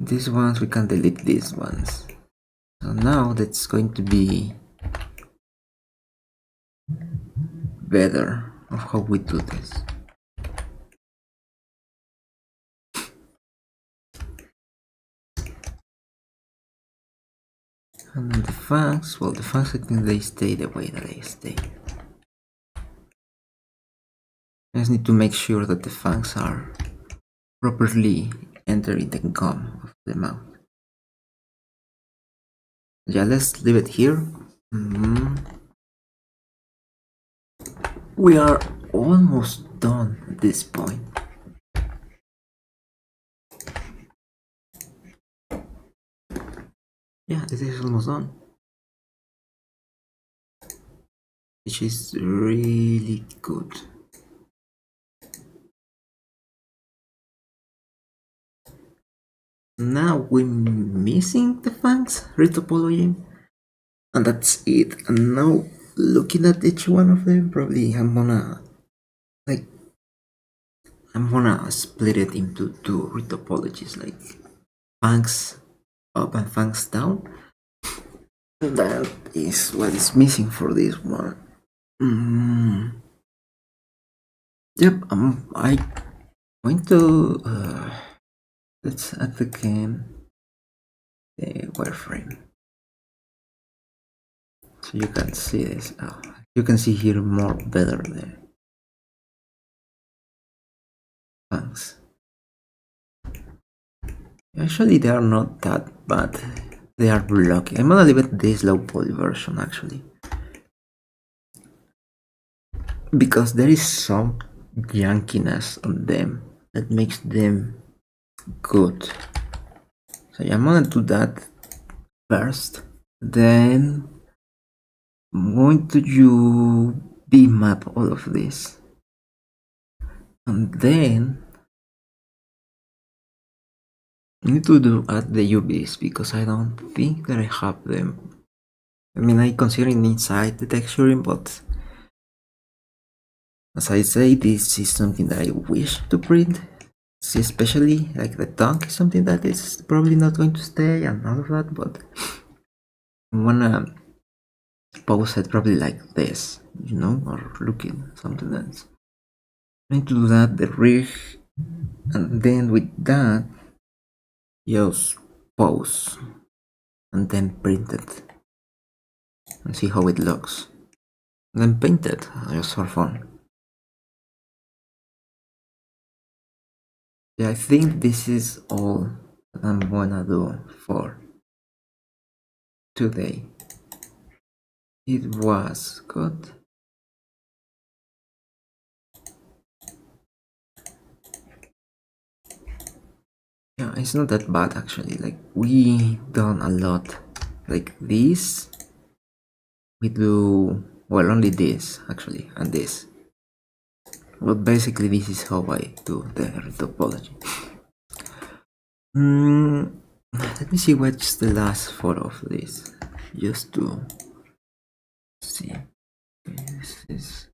these ones we can delete these ones. So now that's going to be better of how we do this. And the fangs, well, the fangs I think they stay the way that they stay. I just need to make sure that the fangs are properly entering the gum of the mouth. Yeah, let's leave it here. We are almost done at this point. Yeah, this is almost done. Which is really good. Now we're missing the fangs retopology, and that's it. And now looking at each one of them, probably I'm gonna split it into two retopologies, like fangs up and fangs down. That is what is missing for this one. Yep, I'm going to let's add again the wireframe so you can see this. Oh, you can see here more better the fangs. Actually, they are not that bad. They are blocky. I'm gonna leave it this low poly version actually, because there is some junkiness on them that makes them good. So yeah, I'm gonna do that first. Then I'm going to do map all of this, and then I need to add the UVs because I don't think that I have them. I mean, I consider it inside the texturing, but as I say, this is something that I wish to print. Especially like the tongue is something that is probably not going to stay and all of that, but I'm gonna pose it probably like this, you know, or looking something else. I need to do that, the rig, and then with that, just pause and then print it and see how it looks. And then paint it just for fun. Yeah, I think this is all that I'm gonna do for today. It was good. Yeah, it's not that bad actually. Like, we done a lot. Like this, we do, well, only this actually, and this. But basically this is how I do the topology. Let me see what's the last photo of this, just to see. This is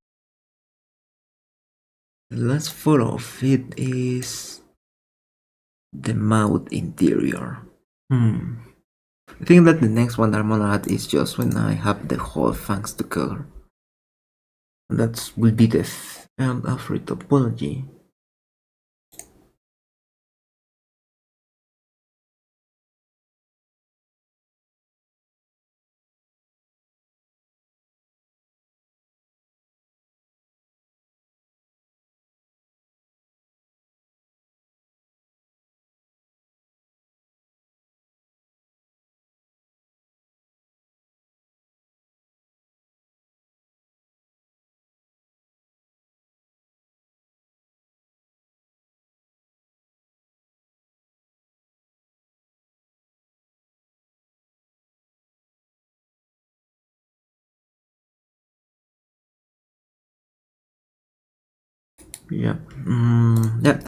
the last photo of it is the mouth interior. I think that the next one I'm gonna add is just when I have the whole fangs together. And that will be the end of retopology. Yeah. Yeah.